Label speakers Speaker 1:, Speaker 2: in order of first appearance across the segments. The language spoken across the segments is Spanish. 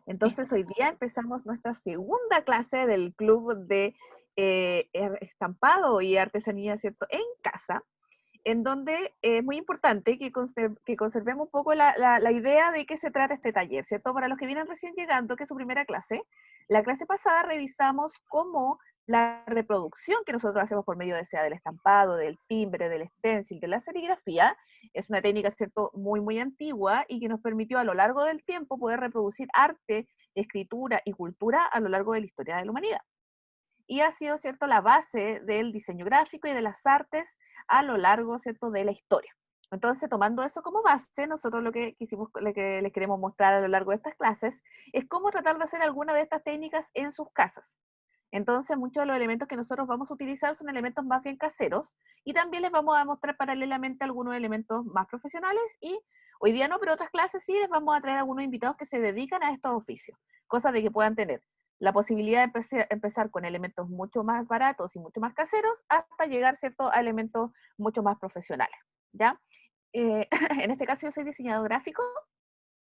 Speaker 1: Entonces hoy día empezamos nuestra segunda clase del club de estampado y artesanía, ¿cierto?, en casa, en donde es muy importante que conservemos un poco la idea de qué se trata este taller, ¿cierto? Para los que vienen recién llegando, que es su primera clase, la clase pasada revisamos cómo la reproducción que nosotros hacemos por medio sea del estampado, del timbre, del stencil, de la serigrafía, es una técnica, ¿cierto?, muy, muy antigua y que nos permitió a lo largo del tiempo poder reproducir arte, escritura y cultura a lo largo de la historia de la humanidad. Y ha sido, ¿cierto?, la base del diseño gráfico y de las artes a lo largo, ¿cierto?, de la historia. Entonces, tomando eso como base, nosotros lo que les queremos mostrar a lo largo de estas clases es cómo tratar de hacer alguna de estas técnicas en sus casas. Entonces, muchos de los elementos que nosotros vamos a utilizar son elementos más bien caseros y también les vamos a mostrar paralelamente algunos elementos más profesionales y hoy día no, pero otras clases sí les vamos a traer algunos invitados que se dedican a estos oficios, cosas de que puedan tener la posibilidad de empezar con elementos mucho más baratos y mucho más caseros hasta llegar, ¿cierto?, a elementos mucho más profesionales, ¿ya? En este caso yo soy diseñador gráfico,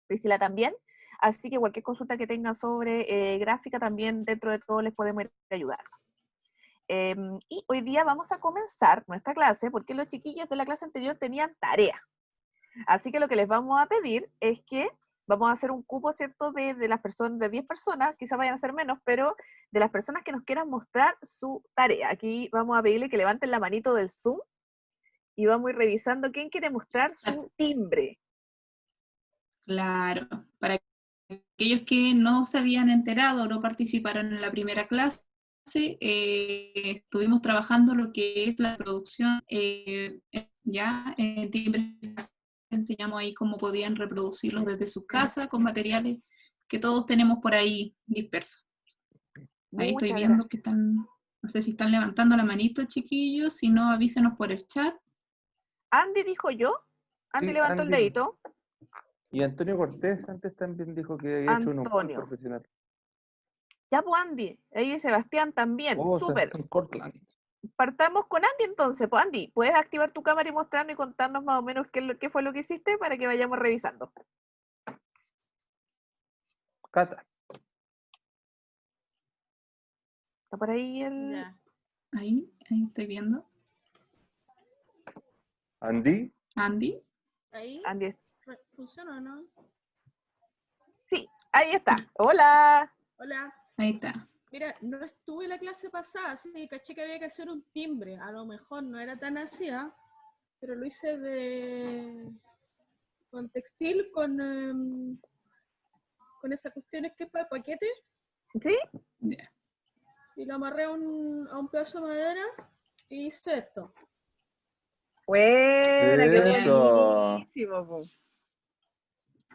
Speaker 1: Priscila también, así que cualquier consulta que tengan sobre gráfica también dentro de todo les podemos ir ayudando. Y hoy día vamos a comenzar nuestra clase porque los chiquillos de la clase anterior tenían tarea. Así que lo que les vamos a pedir es que vamos a hacer un cupo, ¿cierto?, de las personas, de 10 personas, quizás vayan a ser menos, pero de las personas que nos quieran mostrar su tarea. Aquí vamos a pedirle que levanten la manito del Zoom y vamos a ir revisando quién quiere mostrar su timbre.
Speaker 2: Claro, para aquellos que no se habían enterado o no participaron en la primera clase, estuvimos trabajando lo que es la producción ya en timbre. Enseñamos ahí cómo podían reproducirlos desde sus casas con materiales que todos tenemos por ahí dispersos. Ahí estoy
Speaker 1: Muchas
Speaker 2: viendo
Speaker 1: gracias.
Speaker 2: que están, no sé si están levantando la manito, chiquillos, si no avísenos por el chat.
Speaker 1: Andy dijo yo, Andy
Speaker 3: Sí,
Speaker 1: levantó el
Speaker 3: Andy.
Speaker 1: dedito.
Speaker 3: Y Antonio Cortés antes también dijo que había hecho un
Speaker 1: Antonio.
Speaker 3: profesional.
Speaker 1: Ya, pues Andy, ahí Sebastián también,
Speaker 3: Oh,
Speaker 1: súper.
Speaker 3: en Portland.
Speaker 1: Partamos con Andy entonces, pues Andy, ¿puedes activar tu cámara y mostrarnos y contarnos más o menos qué fue lo que hiciste para que vayamos revisando?
Speaker 3: Cata.
Speaker 1: ¿Está por ahí
Speaker 2: Ya. Ahí estoy viendo.
Speaker 3: Andy.
Speaker 2: Andy.
Speaker 4: Ahí.
Speaker 1: Andy?
Speaker 4: ¿Funciona o no?
Speaker 1: Sí, ahí está. Hola.
Speaker 4: Hola.
Speaker 2: Ahí está.
Speaker 4: Mira, no estuve la clase pasada, así que caché que había que hacer un timbre. A lo mejor no era tan así, pero lo hice con textil, con esas cuestiones que es para paquete.
Speaker 1: ¿Sí?
Speaker 2: Yeah.
Speaker 4: Y lo amarré a un pedazo de madera y hice esto.
Speaker 1: Buena, qué
Speaker 3: Eso.
Speaker 1: buenísimo. Po.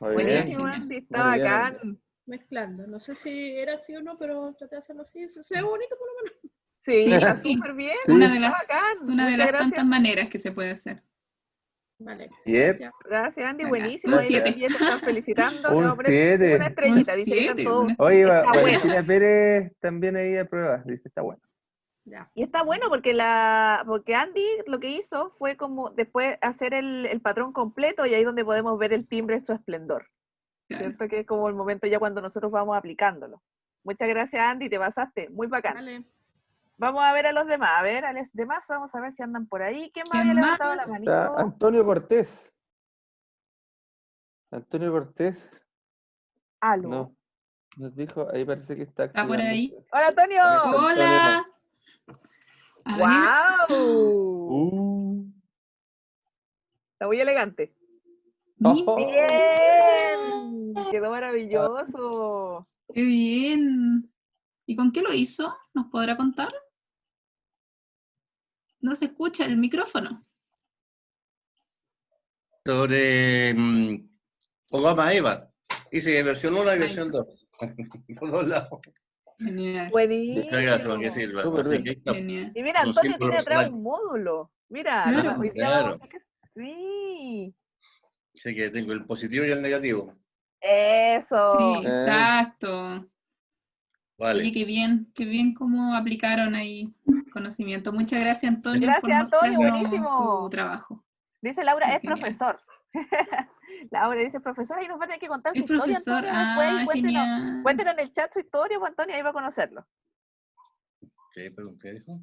Speaker 3: Muy
Speaker 1: Buenísimo,
Speaker 3: bien.
Speaker 1: Andy, está
Speaker 3: Muy bien,
Speaker 1: bacán.
Speaker 3: Andy.
Speaker 4: Mezclando. No sé si era así o no, pero traté de hacerlo así. Se ve bonito por lo menos.
Speaker 1: Sí, está
Speaker 2: Sí.
Speaker 1: súper bien.
Speaker 3: Sí.
Speaker 2: Una de
Speaker 1: Está
Speaker 2: las,
Speaker 1: bacán.
Speaker 2: una de
Speaker 1: Muchas
Speaker 2: las
Speaker 1: gracias.
Speaker 2: tantas maneras que se puede hacer.
Speaker 4: Vale,
Speaker 3: Yep.
Speaker 4: gracias.
Speaker 1: Gracias, Andy,
Speaker 2: Acá.
Speaker 1: buenísimo.
Speaker 2: Un
Speaker 1: Ahí los
Speaker 2: 7.
Speaker 1: chiquillos te están felicitando. Le
Speaker 3: Un
Speaker 1: vamos a poner
Speaker 3: 7.
Speaker 1: una estrellita.
Speaker 2: Un
Speaker 1: Dice, ahí están
Speaker 2: 7,
Speaker 1: todos.
Speaker 2: una
Speaker 3: Oye,
Speaker 1: Está bueno.
Speaker 3: Valentina Pérez también ahí aprueba. Dice, está bueno.
Speaker 4: Ya.
Speaker 1: Y está bueno porque Andy lo que hizo fue como después hacer el patrón completo y ahí es donde podemos ver el timbre en su esplendor.
Speaker 2: Claro.
Speaker 1: ¿Cierto? Que es como el momento ya cuando nosotros vamos aplicándolo. Muchas gracias, Andy, te pasaste. Muy bacán.
Speaker 4: Vale.
Speaker 1: Vamos a ver a los demás. A ver, a los demás vamos a ver si andan por ahí. ¿Quién más
Speaker 2: ¿Quién
Speaker 1: había
Speaker 2: más?
Speaker 1: levantado la
Speaker 3: Está
Speaker 1: manito?
Speaker 3: Antonio Cortés. Antonio Cortés.
Speaker 1: Aló.
Speaker 3: No. Nos dijo, ahí parece que está
Speaker 2: ¿Está por ahí?
Speaker 1: ¡Hola, Antonio!
Speaker 2: ¡Hola! A ver.
Speaker 1: ¡Wow! Está muy elegante.
Speaker 2: Mira,
Speaker 1: ¡Bien! ¡Quedó maravilloso!
Speaker 2: ¡qué bien! ¿Y con qué lo hizo? ¿Nos podrá contar? No se escucha el micrófono.
Speaker 5: Sobre Obama Eva. Hice versión 1 y versión 2. Por dos lados.
Speaker 2: Genial.
Speaker 1: Buenísimo.
Speaker 5: Para que sirva.
Speaker 3: Súper
Speaker 5: Así
Speaker 3: bien.
Speaker 5: que ahí está.
Speaker 2: Genial.
Speaker 1: Y mira,
Speaker 5: Un
Speaker 1: Antonio
Speaker 5: símbolo
Speaker 1: tiene atrás
Speaker 5: personal.
Speaker 1: un módulo. Mira,
Speaker 2: Claro.
Speaker 1: hoy día vamos
Speaker 5: Claro.
Speaker 1: a... Sí.
Speaker 5: Así que tengo el positivo y el negativo.
Speaker 1: Eso.
Speaker 2: Sí, exacto.
Speaker 5: Vale.
Speaker 2: Oye, qué bien cómo aplicaron ahí conocimiento. Muchas gracias, Antonio, por
Speaker 1: Gracias, Antonio,
Speaker 2: mostrarnos
Speaker 1: buenísimo.
Speaker 2: tu trabajo.
Speaker 1: Dice Laura,
Speaker 2: Muy
Speaker 1: es
Speaker 2: genial.
Speaker 1: profesor. Laura dice, profesora, y nos va a tener que contar su
Speaker 2: El
Speaker 1: historia,
Speaker 2: profesor,
Speaker 1: Antonio, después, y
Speaker 2: genial.
Speaker 1: cuéntenos en el chat su historia, pues Antonio, ahí va a conocerlo.
Speaker 5: ¿Qué pregunté, dijo?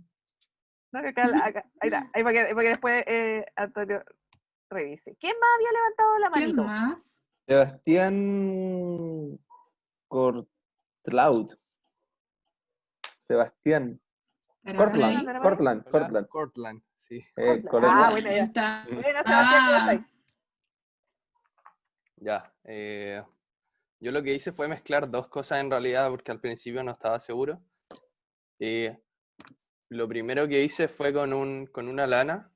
Speaker 1: No, que ahí está, ahí para que después Antonio revise. ¿Quién más había levantado la
Speaker 2: ¿Quién
Speaker 1: manito?
Speaker 2: más?
Speaker 3: Sebastián Cortlaud. Sebastián. Cortland,
Speaker 2: Tararray.
Speaker 3: Cortland,
Speaker 6: Hola,
Speaker 3: Cortland.
Speaker 6: Cortland, sí.
Speaker 1: Ah,
Speaker 3: Cortland.
Speaker 1: bueno,
Speaker 2: Ahí
Speaker 1: ya.
Speaker 2: está.
Speaker 1: Bueno, Sebastián, ¿cómo
Speaker 2: Ah,
Speaker 1: estáis?
Speaker 6: Ya. Yo lo que hice fue mezclar dos cosas en realidad, porque al principio no estaba seguro. Lo primero que hice fue con una lana,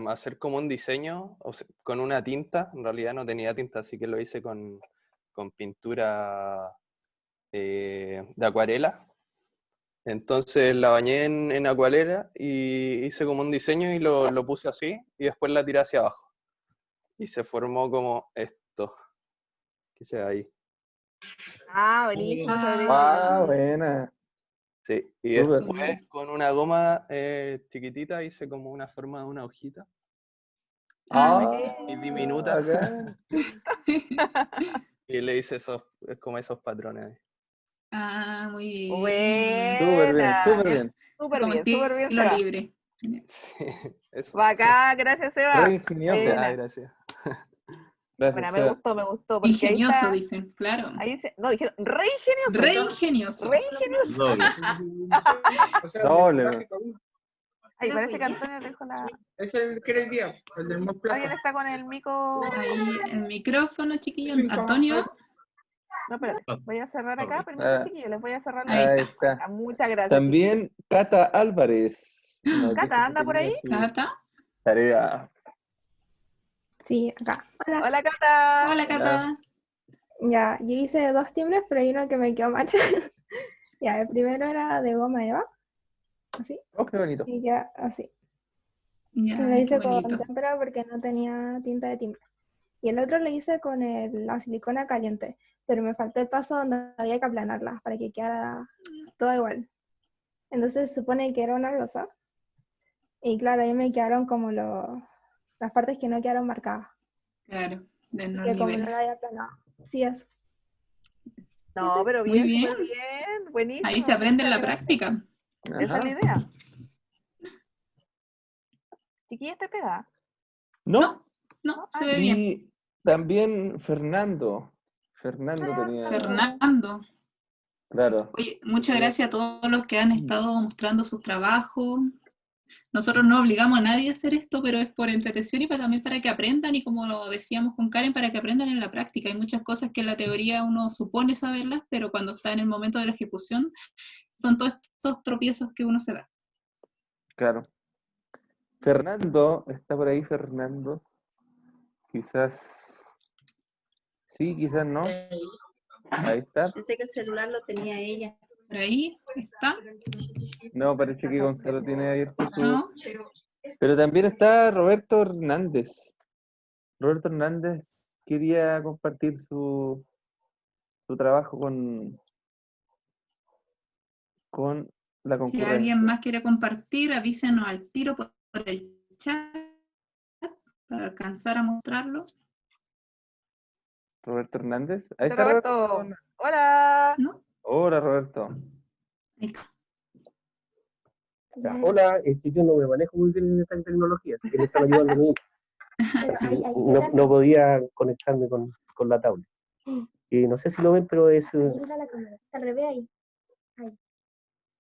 Speaker 6: hacer como un diseño con una tinta. En realidad no tenía tinta, así que lo hice con pintura de acuarela. Entonces la bañé en acuarela y hice como un diseño y lo puse así y después la tiré hacia abajo. Y se formó como esto, que se ve ahí.
Speaker 1: Ah, buenísimo, Federico.
Speaker 3: Ah, buena.
Speaker 6: Sí, y
Speaker 3: Súper.
Speaker 6: después con una goma chiquitita hice como una forma de una hojita y diminuta
Speaker 3: bacán.
Speaker 6: y le hice como esos patrones ahí.
Speaker 2: muy bien.
Speaker 3: Súper bien,
Speaker 1: Buena.
Speaker 3: súper bien.
Speaker 2: Como
Speaker 1: Súper bien,
Speaker 2: estilo
Speaker 1: Seba.
Speaker 2: libre.
Speaker 6: Sí, eso.
Speaker 1: Bacán, gracias, Seba.
Speaker 3: Re ingenioso.
Speaker 1: Buena.
Speaker 6: Ah, gracias.
Speaker 3: Gracias,
Speaker 1: Bueno,
Speaker 3: Seba.
Speaker 1: me gustó, porque
Speaker 2: Ingenioso,
Speaker 1: ahí
Speaker 2: dicen, claro.
Speaker 1: está, ahí dice, no, dijeron, re ingenioso.
Speaker 2: Re ingenioso.
Speaker 1: Re ingenioso.
Speaker 5: Doble.
Speaker 3: Doble.
Speaker 1: Ay, parece que Antonio dejó la...
Speaker 7: Es el que les di, el del Mont Plaza.
Speaker 1: Alguien está con el mico...
Speaker 2: Ahí el micrófono, chiquillo. Antonio.
Speaker 1: No, espérate, voy a cerrar acá,
Speaker 5: Doble.
Speaker 1: permítanme, chiquillos, les voy a cerrar la...
Speaker 2: Ahí
Speaker 3: Ahí
Speaker 2: está.
Speaker 3: está.
Speaker 1: Muchas gracias.
Speaker 3: También Cata Álvarez. nos
Speaker 1: Cata,
Speaker 3: dijo que
Speaker 1: ¿anda por
Speaker 3: tenía
Speaker 1: ahí?
Speaker 3: su
Speaker 2: Cata.
Speaker 3: Tarea.
Speaker 8: Sí, acá. Hola.
Speaker 1: Hola, Cata.
Speaker 2: Hola, Cata.
Speaker 8: Ya, yo hice 2 timbres, pero hay uno que me quedó mal. Ya, el primero era de goma eva, así,
Speaker 3: Oh, qué bonito.
Speaker 8: y ya así.
Speaker 2: Ya,
Speaker 8: Lo
Speaker 2: qué
Speaker 8: hice con
Speaker 2: bonito.
Speaker 8: témpera porque no tenía tinta de timbre. Y el otro lo hice con la silicona caliente, pero me faltó el paso donde había que aplanarla para que quedara todo igual. Entonces se supone que era una rosa. Y claro, ahí me quedaron como las partes que no quedaron marcadas.
Speaker 2: Claro, de los
Speaker 8: Que como no la
Speaker 2: niveles.
Speaker 8: había aplanado. Sí, es.
Speaker 1: No, pero
Speaker 2: Muy
Speaker 1: bien,
Speaker 2: bien.
Speaker 1: súper bien. Buenísimo.
Speaker 2: Ahí se aprende en la
Speaker 1: muchas gracias.
Speaker 2: práctica.
Speaker 1: Esa es la
Speaker 3: Ajá.
Speaker 1: idea. Chiquilla, ¿está pegada?
Speaker 3: ¿No?
Speaker 2: No, se ve bien.
Speaker 3: Y también Fernando. Fernando tenía.
Speaker 2: Fernando.
Speaker 3: Claro.
Speaker 2: Oye, muchas gracias a todos los que han estado mostrando sus trabajos. Nosotros no obligamos a nadie a hacer esto, pero es por entretención y también para que aprendan, y como lo decíamos con Karen, para que aprendan en la práctica. Hay muchas cosas que en la teoría uno supone saberlas, pero cuando está en el momento de la ejecución, son todos estos tropiezos que uno se da.
Speaker 3: Claro. Fernando, ¿está por ahí Fernando? Quizás sí, quizás no. Ahí está.
Speaker 9: Pensé que el celular lo tenía ella.
Speaker 2: Por ahí está,
Speaker 3: No, parece que Gonzalo tiene abierto su...
Speaker 2: ¿no?
Speaker 3: Pero también está Roberto Hernández. Roberto Hernández quería compartir su trabajo con la
Speaker 2: Si
Speaker 3: concurrencia.
Speaker 2: alguien más quiere compartir, avísenos al tiro por el chat para alcanzar a mostrarlo.
Speaker 3: Roberto Hernández. Ahí
Speaker 1: Hola,
Speaker 3: está
Speaker 1: Roberto.
Speaker 3: Roberto.
Speaker 1: Hola.
Speaker 2: ¿No?
Speaker 3: Hola, Roberto.
Speaker 2: Ahí está.
Speaker 7: Ya, hola, yo no me manejo muy bien en esta tecnología, así que me están ayudando a mí. No podía conectarme con la tablet. No sé si lo ven, pero es
Speaker 8: la cámara. Al revés ahí.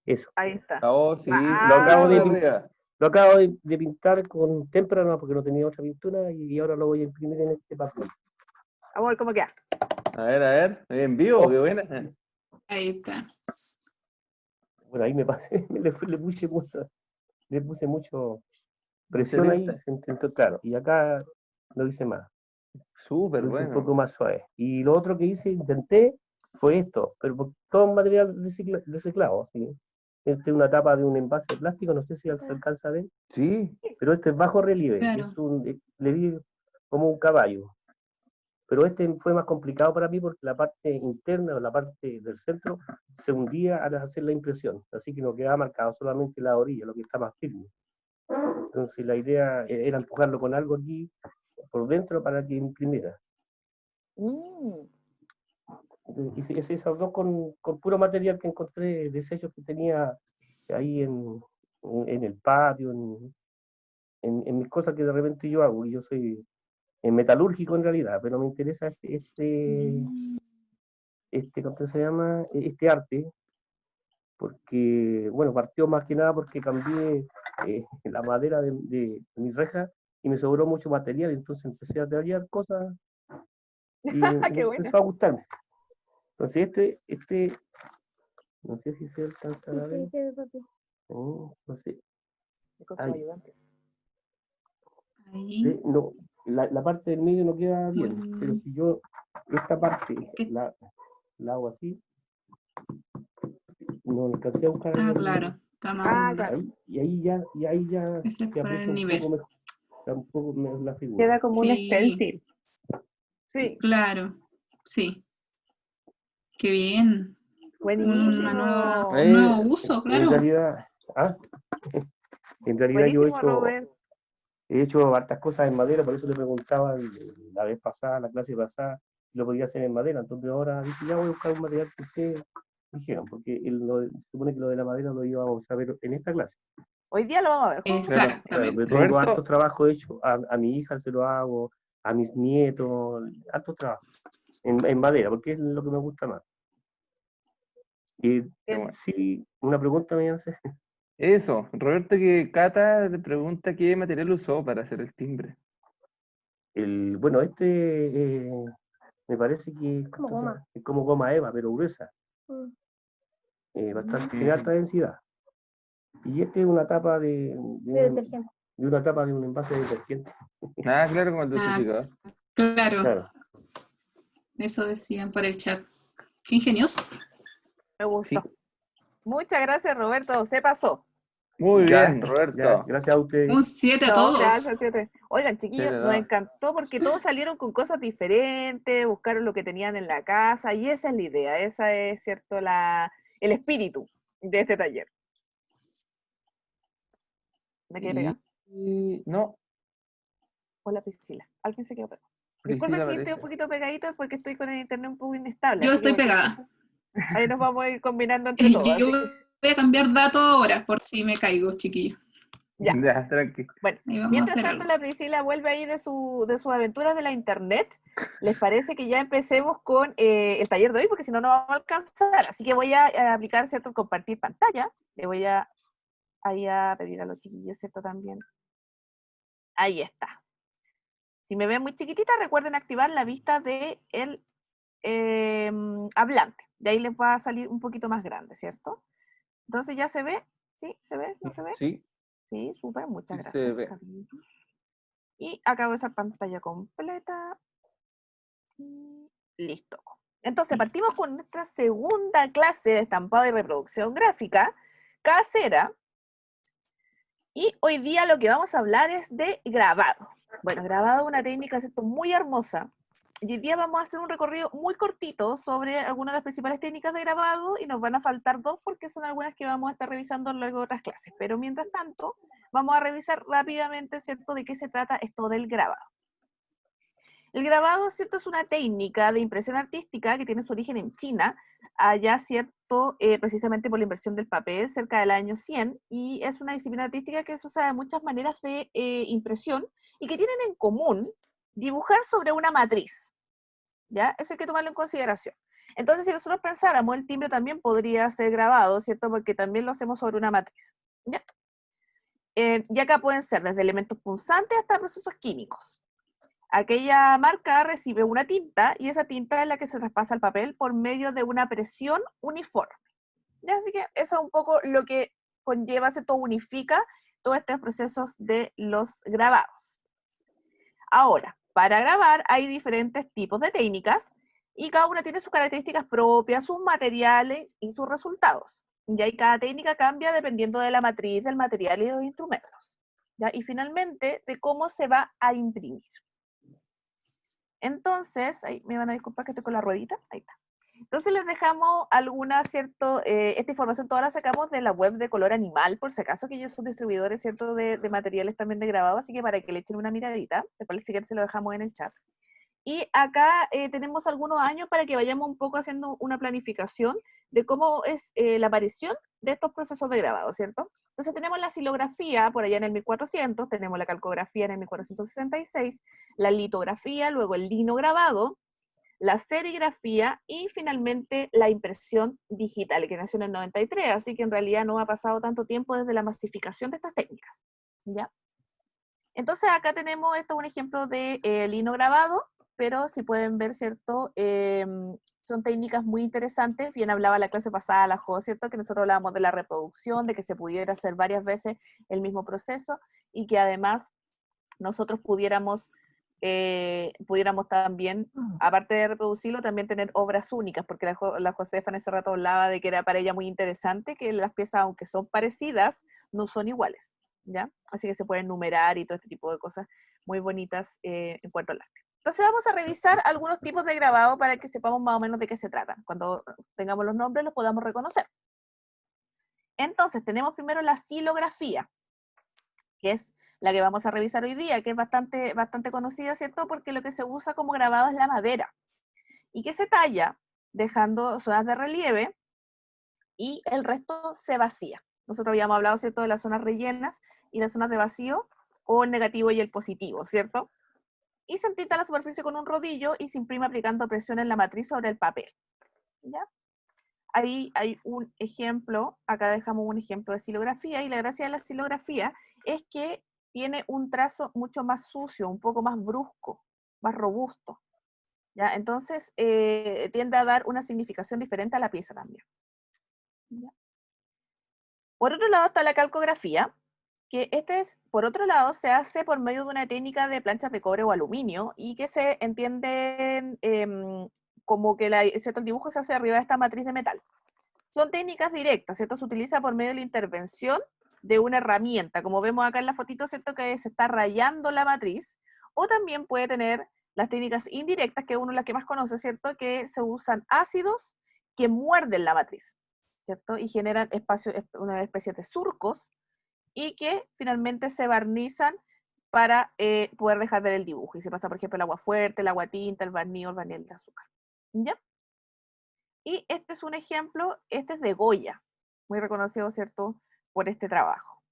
Speaker 7: eso.
Speaker 1: Ahí está.
Speaker 3: Oh, sí.
Speaker 7: Lo acabo de
Speaker 3: arriba.
Speaker 7: Lo acabo de pintar con témpera, no, porque no tenía otra pintura, y ahora lo voy a imprimir en este papel.
Speaker 1: Vamos a ver cómo queda.
Speaker 3: A ver. En vivo, qué buena.
Speaker 2: Ahí está.
Speaker 7: Bueno, ahí me pasé, le puse mucho presión ahí,
Speaker 3: tinta.
Speaker 7: se intentó, claro, y acá lo hice más.
Speaker 3: Súper
Speaker 7: Lo hice un
Speaker 3: bueno.
Speaker 7: poco más suave. Y lo otro que intenté, fue esto, pero por todo material reciclado, ¿sí? Esta es una tapa de un envase de plástico, no sé si se alcanza a ver,
Speaker 3: Sí.
Speaker 7: pero este es bajo relieve,
Speaker 2: Claro.
Speaker 7: le di como un caballo. Pero este fue más complicado para mí porque la parte interna o la parte del centro se hundía al hacer la impresión, así que no quedaba marcado solamente la orilla, lo que está más firme. Entonces la idea era empujarlo con algo aquí por dentro para que imprimiera.
Speaker 1: Mm.
Speaker 7: Entonces, hice esas dos con puro material que encontré, desechos que tenía ahí en el patio, en mis cosas que de repente yo hago. Y yo soy metalúrgico en realidad, pero me interesa ¿cómo se llama? Este arte, porque, bueno, partió más que nada porque cambié la madera de mi reja y me sobró mucho material, entonces empecé a tallar cosas y
Speaker 1: Qué buena.
Speaker 7: empezó a gustarme. Entonces no sé si se alcanza a ver. No sé.
Speaker 1: Con sus
Speaker 7: Ahí.
Speaker 1: ayudantes.
Speaker 2: Ahí.
Speaker 7: No, la parte del medio no queda bien, pero si yo esta parte la hago así, no alcancé a buscar ahí
Speaker 2: Claro, está más onda.
Speaker 1: claro.
Speaker 7: y ahí ya
Speaker 2: Ese es
Speaker 7: se
Speaker 2: por
Speaker 7: aprecia
Speaker 2: el
Speaker 7: un
Speaker 2: nivel.
Speaker 7: poco mejor, un poco mejor la figura.
Speaker 8: Queda como un
Speaker 2: Sí.
Speaker 8: stencil.
Speaker 1: Sí,
Speaker 2: Claro, sí. Qué bien.
Speaker 1: buenísimo.
Speaker 2: Un nuevo uso,
Speaker 7: En
Speaker 2: claro.
Speaker 7: realidad, en realidad yo
Speaker 1: Buenísimo, Robert.
Speaker 7: he hecho hartas cosas en madera, por eso le preguntaba la vez pasada, la clase pasada, si lo podía hacer en madera. Entonces ahora dije, ya voy a buscar un material que ustedes dijeron, porque se supone que lo de la madera lo íbamos a ver en esta clase.
Speaker 1: Hoy día lo vamos a ver.
Speaker 7: Claro,
Speaker 2: Exactamente.
Speaker 7: pero tengo
Speaker 5: Roberto.
Speaker 7: hartos trabajos hechos, a mi hija se lo hago, a mis nietos, hartos trabajos en madera, porque es lo que me gusta más. Y sí, una pregunta me hace.
Speaker 3: Eso, Roberto, que Cata le pregunta qué material usó para hacer el timbre.
Speaker 7: Bueno, me parece que es como goma Eva, pero gruesa. Bastante de alta densidad. Y este es una tapa de una tapa de un envase de detergente.
Speaker 3: Ah, claro, como el dosificador.
Speaker 2: Claro. Eso decían por el chat. Qué ingenioso.
Speaker 1: Me gustó.
Speaker 3: Sí.
Speaker 1: Muchas gracias, Roberto. Se pasó.
Speaker 3: Muy
Speaker 7: Ya,
Speaker 3: bien, Roberto.
Speaker 7: Ya, gracias a ustedes.
Speaker 2: Un 7 a
Speaker 1: No,
Speaker 2: todos.
Speaker 1: gracias, fíjate. Oigan, chiquillos,
Speaker 3: Sí,
Speaker 1: nos
Speaker 3: no.
Speaker 1: encantó porque todos salieron con cosas diferentes, buscaron lo que tenían en la casa y esa es la idea, esa es, cierto, el espíritu de este taller. Me quedé pegada.
Speaker 3: No,
Speaker 1: Hola, Priscila. Alguien se quedó pegado.
Speaker 3: Priscila
Speaker 1: Disculpe si
Speaker 3: parece.
Speaker 1: estoy un poquito pegadita porque estoy con el internet un poco inestable.
Speaker 2: Yo
Speaker 1: así que
Speaker 2: estoy pegada.
Speaker 1: ahí nos vamos a ir combinando entre todos.
Speaker 2: Yo
Speaker 1: así que,
Speaker 2: voy a cambiar datos ahora, por si me caigo, chiquillo.
Speaker 1: ya.
Speaker 3: Ya, tranqui.
Speaker 1: Bueno,
Speaker 2: Ahí vamos a
Speaker 1: mientras
Speaker 2: hacer
Speaker 1: tanto
Speaker 2: algo.
Speaker 1: la Priscila vuelve ahí de sus aventuras de la internet. ¿Les parece que ya empecemos con el taller de hoy? Porque si no, no vamos a alcanzar. Así que voy a aplicar, ¿cierto? Compartir pantalla. Le voy a pedir a los chiquillos, ¿cierto? También. Ahí está. Si me ven muy chiquitita, recuerden activar la vista de el hablante. De ahí les va a salir un poquito más grande, ¿cierto? Entonces ya se ve. ¿Sí? ¿Se ve? ¿No se ve?
Speaker 3: Sí,
Speaker 1: Sí, súper. Muchas
Speaker 3: sí se
Speaker 1: gracias,
Speaker 3: ve.
Speaker 1: Carlitos. Y acabo esa pantalla completa. Y listo. Entonces partimos con nuestra segunda clase de estampado y reproducción gráfica casera. Y hoy día lo que vamos a hablar es de grabado. Bueno, grabado es una técnica, ¿cierto?, muy hermosa. Y hoy día vamos a hacer un recorrido muy cortito sobre algunas de las principales técnicas de grabado y nos van a faltar dos porque son algunas que vamos a estar revisando a lo largo de otras clases. Pero mientras tanto, vamos a revisar rápidamente, ¿cierto?, de qué se trata esto del grabado. El grabado, ¿cierto?, es una técnica de impresión artística que tiene su origen en China, allá, ¿cierto?, precisamente por la inversión del papel cerca del año 100, y es una disciplina artística que se usa de muchas maneras de impresión y que tienen en común dibujar sobre una matriz, ¿ya? Eso hay que tomarlo en consideración. Entonces, si nosotros pensáramos, el timbre también podría ser grabado, ¿cierto?, porque también lo hacemos sobre una matriz, ¿ya? Y acá pueden ser desde elementos punzantes hasta procesos químicos. Aquella marca recibe una tinta y esa tinta es la que se traspasa al papel por medio de una presión uniforme. ¿Ya? Así que eso es un poco lo que conlleva, se todo unifica todos estos procesos de los grabados. Ahora, para grabar hay diferentes tipos de técnicas y cada una tiene sus características propias, sus materiales y sus resultados. Y ahí cada técnica cambia dependiendo de la matriz, del material y de los instrumentos. ¿Ya? Y finalmente, de cómo se va a imprimir. Entonces, ahí me van a disculpar que estoy con la ruedita, ahí está. Entonces les dejamos alguna, ¿cierto? Esta información toda la sacamos de la web de Color Animal, por si acaso, que ellos son distribuidores, ¿cierto? De materiales también de grabado, así que para que le echen una miradita, después el siguiente se lo dejamos en el chat. Y acá tenemos algunos años para que vayamos un poco haciendo una planificación de cómo es la aparición de estos procesos de grabado, ¿cierto? Entonces tenemos la silografía por allá en el 1400, tenemos la calcografía en el 1466, la litografía, luego el linograbado, la serigrafía y finalmente la impresión digital, que nació en el 93, así que en realidad no ha pasado tanto tiempo desde la masificación de estas técnicas, ¿ya? Entonces acá tenemos esto, un ejemplo de linograbado, pero si pueden ver, ¿cierto? Son técnicas muy interesantes. Bien hablaba la clase pasada, la Jo, ¿cierto? Que nosotros hablábamos de la reproducción, de que se pudiera hacer varias veces el mismo proceso y que además nosotros pudiéramos también, aparte de reproducirlo, también tener obras únicas, porque la Josefa en ese rato hablaba de que era para ella muy interesante que las piezas, aunque son parecidas, no son iguales, ¿ya? Así que se pueden numerar y todo este tipo de cosas muy bonitas en cuanto al arte. Entonces vamos a revisar algunos tipos de grabado para que sepamos más o menos de qué se trata. Cuando tengamos los nombres los podamos reconocer. Entonces tenemos primero la silografía, que es la que vamos a revisar hoy día, que es bastante conocida, ¿cierto? Porque lo que se usa como grabado es la madera, y que se talla dejando zonas de relieve, y el resto se vacía. Nosotros habíamos hablado, ¿cierto?, de las zonas rellenas y las zonas de vacío, o el negativo y el positivo, ¿cierto? Y se entinta la superficie con un rodillo y se imprime aplicando presión en la matriz sobre el papel, ¿ya? Ahí hay un ejemplo, acá dejamos un ejemplo de silografía, y la gracia de la silografía es que tiene un trazo mucho más sucio, un poco más brusco, más robusto, ¿ya? Entonces tiende a dar una significación diferente a la pieza también, ¿ya? Por otro lado está la calcografía, que por otro lado, se hace por medio de una técnica de planchas de cobre o aluminio, y que se entienden como que ¿cierto? El dibujo se hace arriba de esta matriz de metal. Son técnicas directas, ¿cierto? Se utiliza por medio de la intervención de una herramienta, como vemos acá en la fotito, ¿cierto? Que se está rayando la matriz, o también puede tener las técnicas indirectas, que es una de las que más conoce, ¿cierto? Que se usan ácidos que muerden la matriz, ¿cierto? Y generan una especie de surcos, y que finalmente se barnizan para poder dejar ver el dibujo. Y se pasa, por ejemplo, el agua fuerte, el agua tinta, el barniz o el barniz de azúcar, ¿ya? Y este es un ejemplo, este es de Goya, muy reconocido, ¿cierto?, por este trabajo.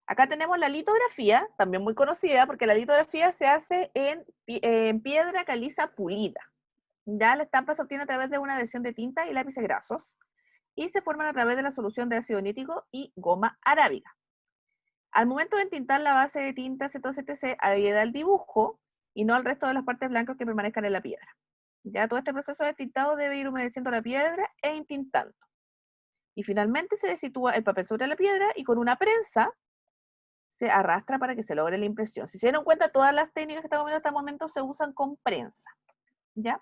Speaker 1: Acá tenemos la litografía, también muy conocida, porque la litografía se hace en piedra caliza pulida. Ya la estampa se obtiene a través de una adhesión de tinta y lápices grasos, y se forman a través de la solución de ácido nítrico y goma arábiga. Al momento de entintar la base de tinta, etc., adhiere al dibujo y no al resto de las partes blancas que permanezcan en la piedra. Ya todo este proceso de tintado debe ir humedeciendo la piedra e intintando. Y finalmente se sitúa el papel sobre la piedra y con una prensa se arrastra para que se logre la impresión. Si se dieron cuenta, todas las técnicas que estamos viendo hasta el momento se usan con prensa, ¿ya?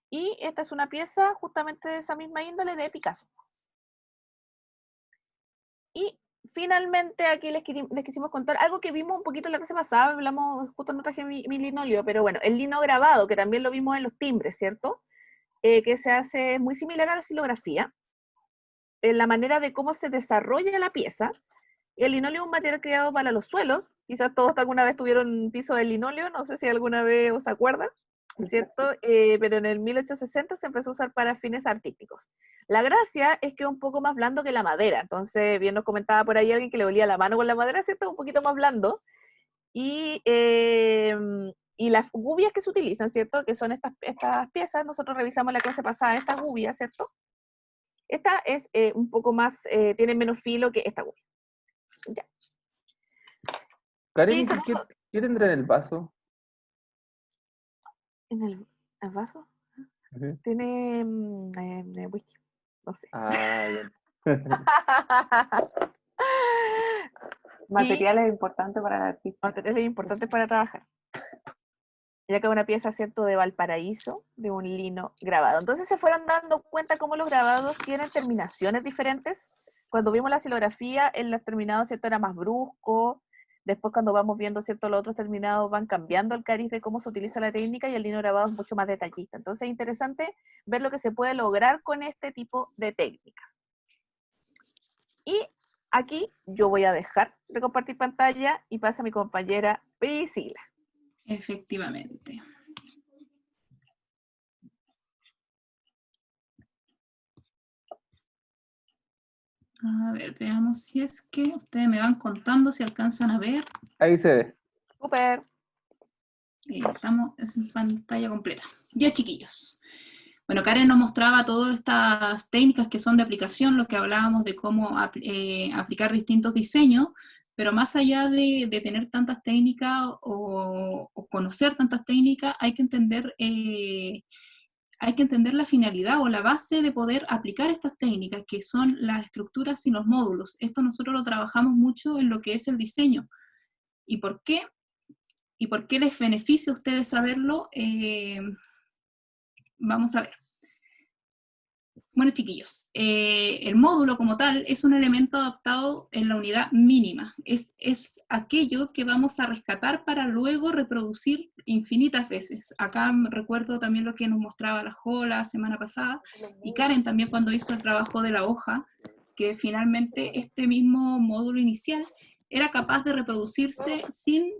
Speaker 1: Y esta es una pieza justamente de esa misma índole de Picasso. Y finalmente aquí les quisimos contar algo que vimos un poquito en la clase pasada, hablamos, justo no traje mi linoleo, pero bueno, el lino grabado, que también lo vimos en los timbres, ¿cierto? Que se hace muy similar a la silografía, en la manera de cómo se desarrolla la pieza. El linóleo es un material creado para los suelos, quizás todos alguna vez tuvieron un piso de linóleo, no sé si alguna vez os acuerdan, ¿cierto? Pero en el 1860 se empezó a usar para fines artísticos. La gracia es que es un poco más blando que la madera, entonces bien nos comentaba por ahí alguien que le olía la mano con la madera, ¿cierto? Un poquito más blando. Y las gubias que se utilizan, ¿cierto? Que son estas piezas, nosotros revisamos la clase pasada esta gubia, ¿cierto? Esta es un poco más, tiene menos filo que esta gubia. Ya.
Speaker 3: Karen, ¿qué tendrá en el vaso?
Speaker 1: ¿En el vaso?
Speaker 3: Ujú.
Speaker 1: Tiene whisky, no sé.
Speaker 3: Ah, bien.
Speaker 1: Materiales importantes para el artista. Materiales importantes para trabajar. Ya que es una pieza, ¿cierto?, de Valparaíso, de un lino grabado. Entonces se fueron dando cuenta cómo los grabados tienen terminaciones diferentes. Cuando vimos la silografía, en los terminados, ¿cierto?, era más brusco, Después cuando vamos viendo, ¿cierto?, los otros terminados van cambiando el cariz de cómo se utiliza la técnica y el lino grabado es mucho más detallista. Entonces es interesante ver lo que se puede lograr con este tipo de técnicas. Y aquí yo voy a dejar de compartir pantalla y pasa a mi compañera Priscila.
Speaker 2: Efectivamente. A ver, veamos si es que ustedes me van contando si alcanzan a ver.
Speaker 3: Ahí se ve.
Speaker 1: Súper.
Speaker 2: Estamos en pantalla completa. Ya, chiquillos. Bueno, Karen nos mostraba todas estas técnicas que son de aplicación, lo que hablábamos de cómo aplicar distintos diseños, pero más allá de tener tantas técnicas o conocer tantas técnicas, hay que entender la finalidad o la base de poder aplicar estas técnicas, que son las estructuras y los módulos. Esto nosotros lo trabajamos mucho en lo que es el diseño. ¿Y por qué? ¿Y por qué les beneficia a ustedes saberlo? Vamos a ver. Bueno, chiquillos, el módulo como tal es un elemento adaptado en la unidad mínima. Es aquello que vamos a rescatar para luego reproducir infinitas veces. Acá recuerdo también lo que nos mostraba la Jo la semana pasada, y Karen también cuando hizo el trabajo de la hoja, que finalmente este mismo módulo inicial era capaz de reproducirse sin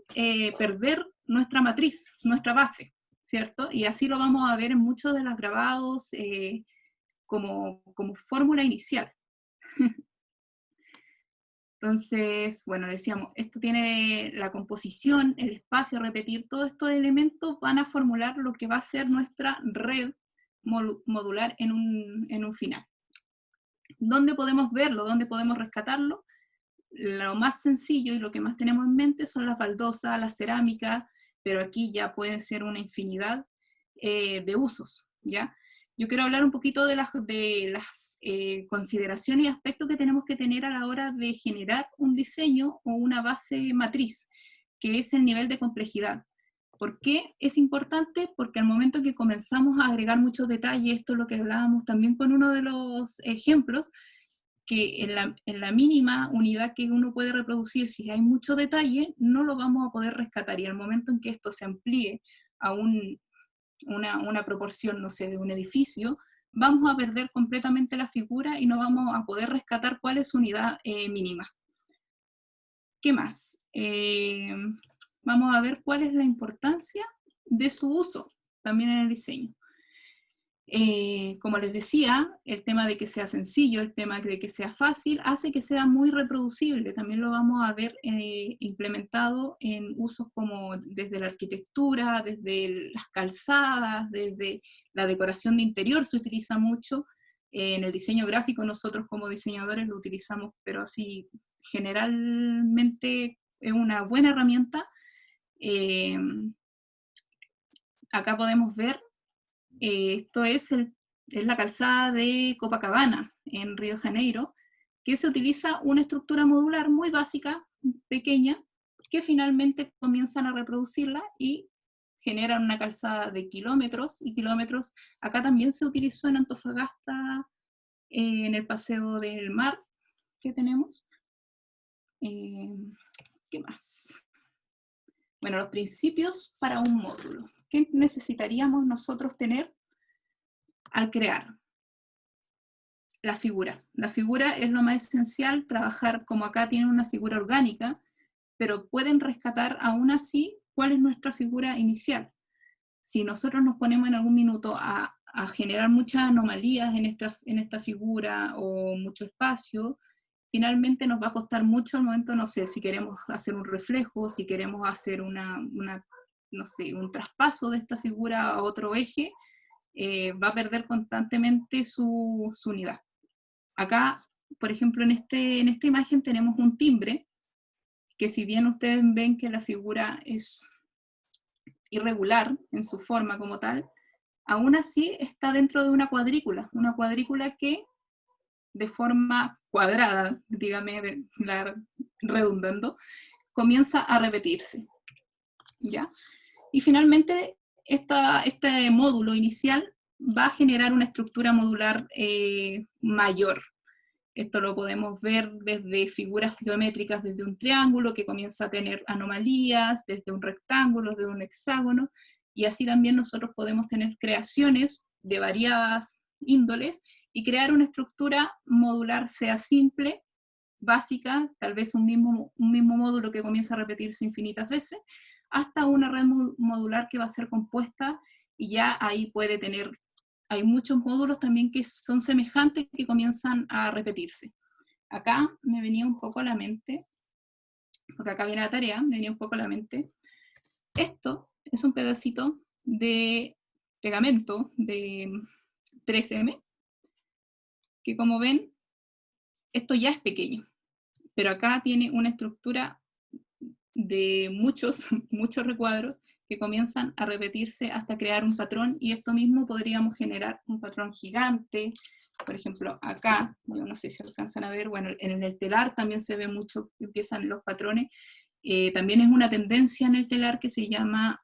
Speaker 2: perder nuestra matriz, nuestra base, ¿cierto? Y así lo vamos a ver en muchos de los grabados, como fórmula inicial. Entonces, bueno, decíamos, esto tiene la composición, el espacio a repetir, todos estos elementos van a formular lo que va a ser nuestra red modular en un final. ¿Dónde podemos verlo? ¿Dónde podemos rescatarlo? Lo más sencillo y lo que más tenemos en mente son las baldosas, la cerámica, pero aquí ya pueden ser una infinidad de usos, ¿ya? Yo quiero hablar un poquito de las consideraciones y aspectos que tenemos que tener a la hora de generar un diseño o una base matriz, que es el nivel de complejidad. ¿Por qué es importante? Porque al momento que comenzamos a agregar muchos detalles, esto es lo que hablábamos también con uno de los ejemplos, que en la mínima unidad que uno puede reproducir, si hay mucho detalle, no lo vamos a poder rescatar, y al momento en que esto se amplíe a una proporción, no sé, de un edificio, vamos a perder completamente la figura y no vamos a poder rescatar cuál es su unidad mínima. ¿Qué más? Vamos a ver cuál es la importancia de su uso también en el diseño. Como les decía, el tema de que sea sencillo, el tema de que sea fácil, hace que sea muy reproducible. También lo vamos a ver implementado en usos como desde la arquitectura, desde las calzadas, desde la decoración de interior se utiliza mucho. En el diseño gráfico nosotros como diseñadores lo utilizamos, pero así generalmente es una buena herramienta. Acá podemos ver, esto es la calzada de Copacabana, en Río de Janeiro, que se utiliza una estructura modular muy básica, pequeña, que finalmente comienzan a reproducirla y generan una calzada de kilómetros y kilómetros. Acá también se utilizó en Antofagasta, en el Paseo del Mar que tenemos. ¿Qué más? Bueno, los principios para un módulo. ¿Qué necesitaríamos nosotros tener al crear? La figura. La figura es lo más esencial, trabajar como acá tienen una figura orgánica, pero pueden rescatar aún así cuál es nuestra figura inicial. Si nosotros nos ponemos en algún minuto a generar muchas anomalías en esta figura o mucho espacio, finalmente nos va a costar mucho al momento, no sé, si queremos hacer un reflejo, si queremos hacer no sé, un traspaso de esta figura a otro eje, va a perder constantemente su unidad. Acá, por ejemplo, en esta imagen tenemos un timbre, que si bien ustedes ven que la figura es irregular en su forma como tal, aún así está dentro de una cuadrícula que de forma cuadrada, dígame, redundando, comienza a repetirse, ¿ya? Y finalmente, este módulo inicial va a generar una estructura modular mayor. Esto lo podemos ver desde figuras geométricas, desde un triángulo que comienza a tener anomalías, desde un rectángulo, desde un hexágono, y así también nosotros podemos tener creaciones de variadas índoles y crear una estructura modular, sea simple, básica, tal vez un mismo módulo que comienza a repetirse infinitas veces, hasta una red modular que va a ser compuesta, y ya ahí puede tener, hay muchos módulos también que son semejantes que comienzan a repetirse. Acá me venía un poco a la mente, porque acá viene la tarea, me venía un poco a la mente, esto es un pedacito de pegamento de 3M, que como ven, esto ya es pequeño, pero acá tiene una estructura de muchos recuadros que comienzan a repetirse hasta crear un patrón, y esto mismo podríamos generar un patrón gigante. Por ejemplo, acá, yo no sé si alcanzan a ver, bueno, en el telar también se ve mucho, empiezan los patrones. También es una tendencia en el telar que se llama,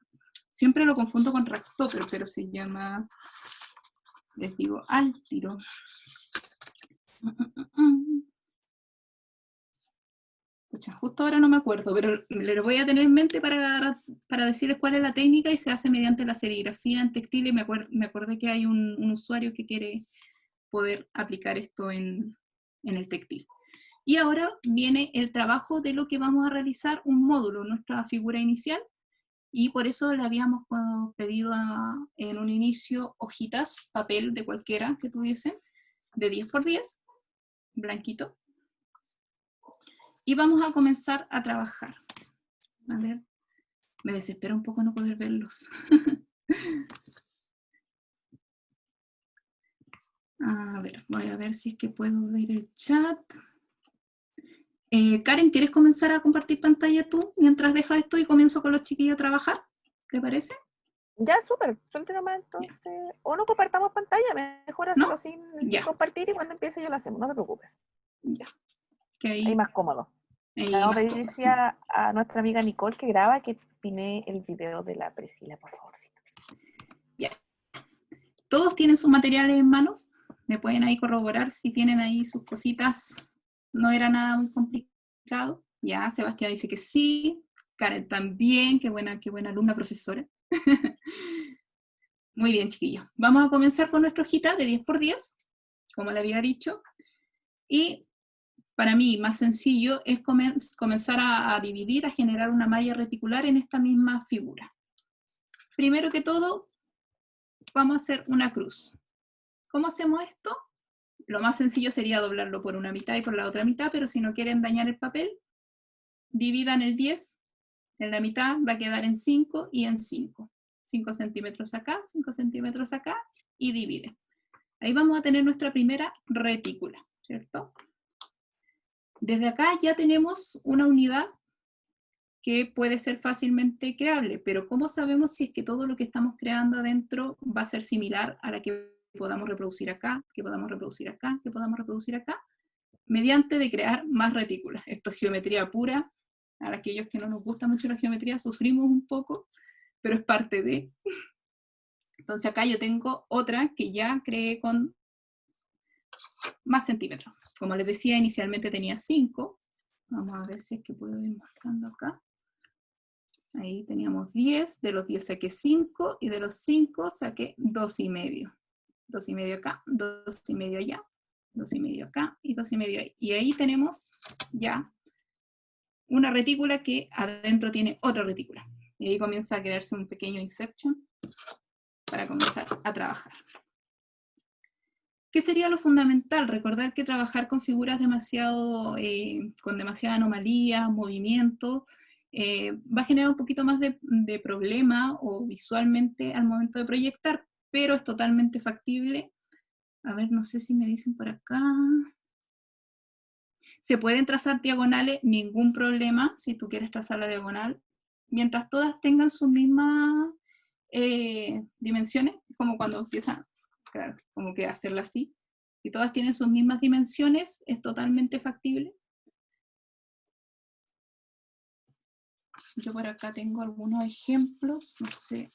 Speaker 2: siempre lo confundo con Ragtopper, pero se llama, les digo al tiro. Justo ahora no me acuerdo, pero lo voy a tener en mente para decirles cuál es la técnica, y se hace mediante la serigrafía en textil, y me acordé que hay un usuario que quiere poder aplicar esto en el textil. Y ahora viene el trabajo de lo que vamos a realizar, un módulo, nuestra figura inicial, y por eso le habíamos pedido en un inicio hojitas, papel de cualquiera que tuviesen, de 10 por 10, blanquito. Y vamos a comenzar a trabajar. A ver, me desespera un poco no poder verlos. A ver, voy a ver si es que puedo ver el chat. Karen, ¿quieres comenzar a compartir pantalla tú mientras dejas esto y comienzo con los chiquillos a trabajar? ¿Te parece?
Speaker 1: Ya, súper. Suelta nomás, entonces. O no compartamos pantalla, mejor hacerlo sin compartir, y cuando empiece yo lo hacemos, no te preocupes.
Speaker 2: Ya.
Speaker 1: Ahí más cómodo. Vamos a pedirle a nuestra amiga Nicole que graba que pine el video de la Priscila, por favor.
Speaker 2: Ya. ¿Todos tienen sus materiales en mano? ¿Me pueden ahí corroborar si tienen ahí sus cositas? No era nada muy complicado. Ya, Sebastián dice que sí. Karen también, qué buena alumna profesora. Muy bien, chiquillos. Vamos a comenzar con nuestra hojita de 10 por 10, como le había dicho. Y para mí, más sencillo es comenzar a dividir, a generar una malla reticular en esta misma figura. Primero que todo, vamos a hacer una cruz. ¿Cómo hacemos esto? Lo más sencillo sería doblarlo por una mitad y por la otra mitad, pero si no quieren dañar el papel, dividan el 10, en la mitad va a quedar en 5 y en 5. 5 centímetros acá, 5 centímetros acá, y divide. Ahí vamos a tener nuestra primera retícula, ¿cierto? Desde acá ya tenemos una unidad que puede ser fácilmente creable, pero ¿cómo sabemos si es que todo lo que estamos creando adentro va a ser similar a la que podamos reproducir acá, que podamos reproducir acá, que podamos reproducir acá? Mediante de crear más retículas. Esto es geometría pura. A aquellos que no nos gusta mucho la geometría sufrimos un poco, pero es parte de. Entonces acá yo tengo otra que ya creé con más centímetros. Como les decía, inicialmente tenía 5. Vamos a ver si es que puedo ir mostrando acá. Ahí teníamos 10, de los 10 saqué 5, y de los 5 saqué 2,5. 2,5 acá, 2,5 allá, 2,5 acá, y 2,5 ahí. Y ahí tenemos ya una retícula que adentro tiene otra retícula. Y ahí comienza a crearse un pequeño inception para comenzar a trabajar. ¿Qué sería lo fundamental? Recordar que trabajar con figuras con demasiada anomalía, movimiento, va a generar un poquito más de problema o visualmente al momento de proyectar, pero es totalmente factible. A ver, no sé si me dicen por acá. Se pueden trazar diagonales, ningún problema, si tú quieres trazar la diagonal, mientras todas tengan sus mismas dimensiones, como cuando empiezan, claro, como que hacerla así, y todas tienen sus mismas dimensiones, es totalmente factible. Yo por acá tengo algunos ejemplos, no sé.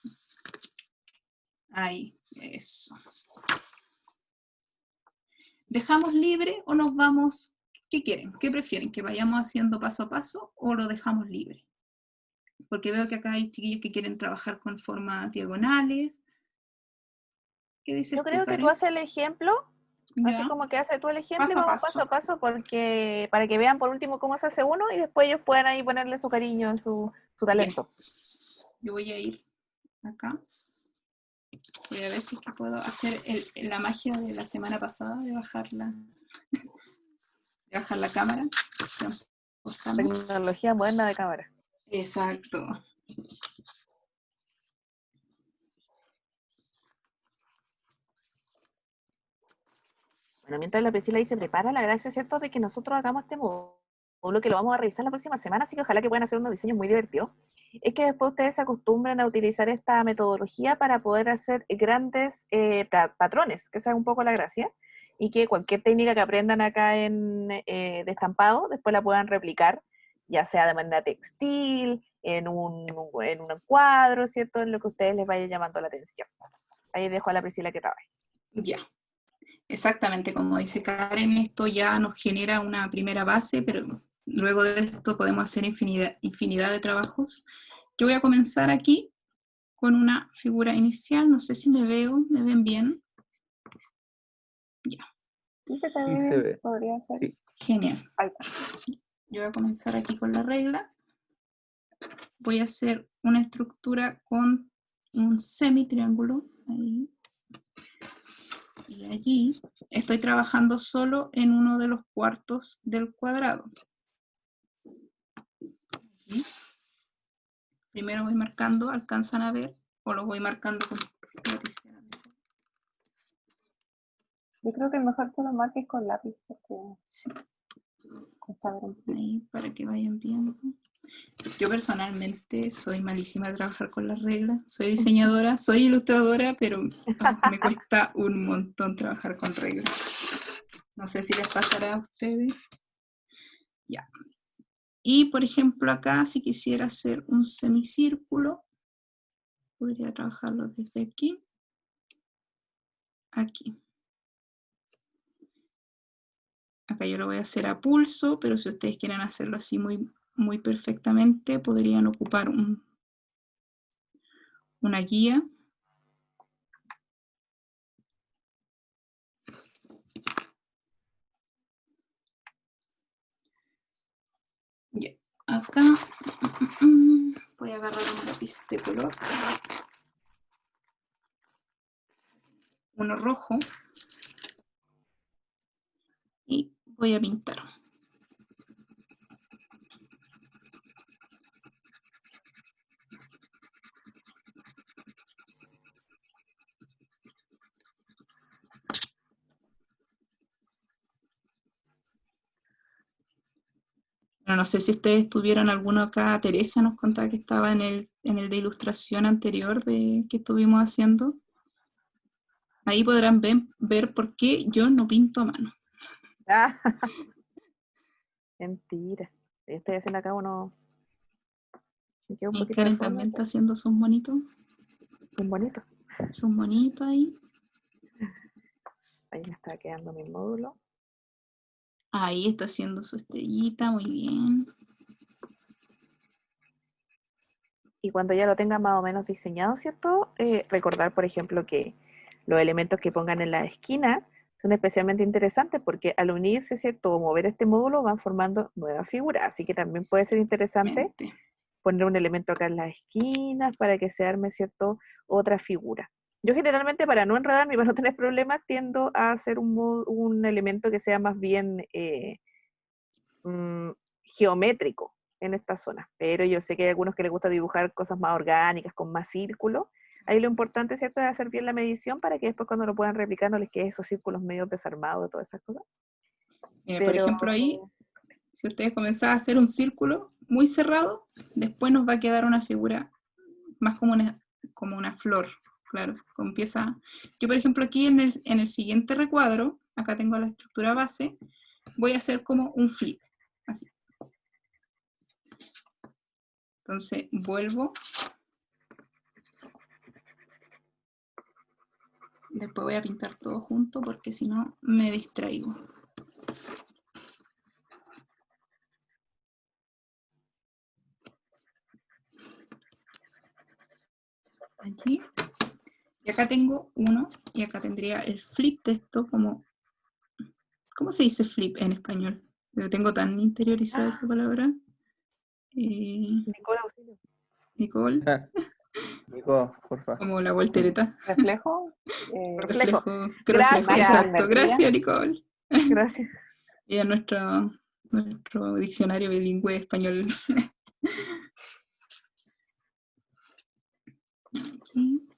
Speaker 2: Ahí, eso. ¿Dejamos libre o nos vamos? ¿Qué quieren? ¿Qué prefieren? ¿Que vayamos haciendo paso a paso o lo dejamos libre? Porque veo que acá hay chiquillos que quieren trabajar con formas diagonales. ¿Qué dices
Speaker 1: Yo
Speaker 2: tú,
Speaker 1: creo que tú
Speaker 2: Karen?
Speaker 1: haces el ejemplo, así
Speaker 2: Ya,
Speaker 1: como que haces tú el ejemplo y
Speaker 2: paso a
Speaker 1: vamos paso a
Speaker 2: paso.
Speaker 1: paso porque, para que vean por último cómo se hace uno y después ellos puedan ahí ponerle su cariño, su
Speaker 2: Ya.
Speaker 1: talento.
Speaker 2: Yo voy a ir acá. Voy a ver si es que puedo hacer la magia de la semana pasada de bajar la cámara. Ya, cortamos.
Speaker 1: Tecnología moderna de cámara.
Speaker 2: Exacto.
Speaker 1: Bueno, mientras la Priscila ahí se prepara, la gracia es cierto de que nosotros hagamos este módulo que lo vamos a revisar la próxima semana, así que ojalá que puedan hacer unos diseños muy divertidos. Es que después ustedes se acostumbren a utilizar esta metodología para poder hacer grandes patrones, que esa es un poco la gracia, y que cualquier técnica que aprendan acá de estampado, después la puedan replicar, ya sea de manera textil, en un cuadro, ¿cierto? En lo que a ustedes les vaya llamando la atención. Ahí dejo a la Priscila que trabaje.
Speaker 2: Ya. Exactamente, como dice Karen, esto ya nos genera una primera base, pero luego de esto podemos hacer infinidad de trabajos. Yo voy a comenzar aquí con una figura inicial, no sé si me ven bien. Ya.
Speaker 3: Sí se ve.
Speaker 8: Podría ser.
Speaker 3: Sí.
Speaker 2: Genial. Yo voy a comenzar aquí con la regla. Voy a hacer una estructura con un semitriángulo. Ahí. Y allí estoy trabajando solo en uno de los cuartos del cuadrado. Aquí. Primero voy marcando, ¿alcanzan a ver? O lo voy marcando con lapicera.
Speaker 8: Yo creo que mejor que lo marques con lápiz, porque
Speaker 2: Sí.
Speaker 8: cuesta ver un poco.
Speaker 2: Ahí, para que vayan viendo. Yo personalmente soy malísima de trabajar con las reglas. Soy diseñadora, soy ilustradora, pero me cuesta un montón trabajar con reglas. No sé si les pasará a ustedes. Ya. Y, por ejemplo, acá, si quisiera hacer un semicírculo, podría trabajarlo desde aquí. Aquí. Acá yo lo voy a hacer a pulso, pero si ustedes quieren hacerlo así muy perfectamente, podrían ocupar una guía. Ya. Acá voy a agarrar un lápiz de color. Uno rojo. Y voy a pintar. Bueno, no sé si ustedes tuvieron alguno acá. Teresa nos contaba que estaba en el de ilustración anterior que estuvimos haciendo. Ahí podrán ver por qué yo no pinto a mano.
Speaker 1: Mentira. Estoy haciendo acá uno. Me queda un
Speaker 2: Y
Speaker 1: poquito de
Speaker 2: Karen
Speaker 1: forma,
Speaker 2: también está
Speaker 1: pero
Speaker 2: haciendo sus monitos.
Speaker 1: bien bonito.
Speaker 2: Sus monitos ahí.
Speaker 1: Ahí me está quedando mi módulo.
Speaker 2: Ahí está haciendo su estrellita, muy bien.
Speaker 1: Y cuando ya lo tenga más o menos diseñado, ¿cierto? Recordar, por ejemplo, que los elementos que pongan en la esquina son especialmente interesantes porque al unirse, ¿cierto? O mover este módulo van formando nuevas figuras. Así que también puede ser interesante poner un elemento acá en las esquinas para que se arme, ¿cierto? Otra figura. Yo generalmente, para no enredarme y para no tener problemas, tiendo a hacer un elemento que sea más bien geométrico en esta zona, pero yo sé que hay algunos que les gusta dibujar cosas más orgánicas, con más círculos. Ahí lo importante, ¿cierto?, es hacer bien la medición para que después cuando lo puedan replicar no les quede esos círculos medio desarmados de todas esas cosas.
Speaker 2: Mira, por ejemplo, ahí, si ustedes comenzaban a hacer un círculo muy cerrado, después nos va a quedar una figura más como una flor. Claro, empieza. Yo, por ejemplo, aquí en el siguiente recuadro, acá tengo la estructura base, voy a hacer como un flip, así. Entonces, vuelvo. Después voy a pintar todo junto porque si no me distraigo. Allí. Y acá tengo uno, y acá tendría el flip de esto como... ¿Cómo se dice flip en español? Lo tengo tan interiorizada esa palabra.
Speaker 1: Nicole, auxilio.
Speaker 2: Nicole,
Speaker 3: Nico, porfa.
Speaker 2: como la voltereta.
Speaker 1: Reflejo.
Speaker 2: Reflejo,
Speaker 1: Gracias.
Speaker 2: reflejo, exacto.
Speaker 1: Energía.
Speaker 2: Gracias, Nicole.
Speaker 1: Gracias.
Speaker 2: Y a nuestro diccionario bilingüe español. Aquí.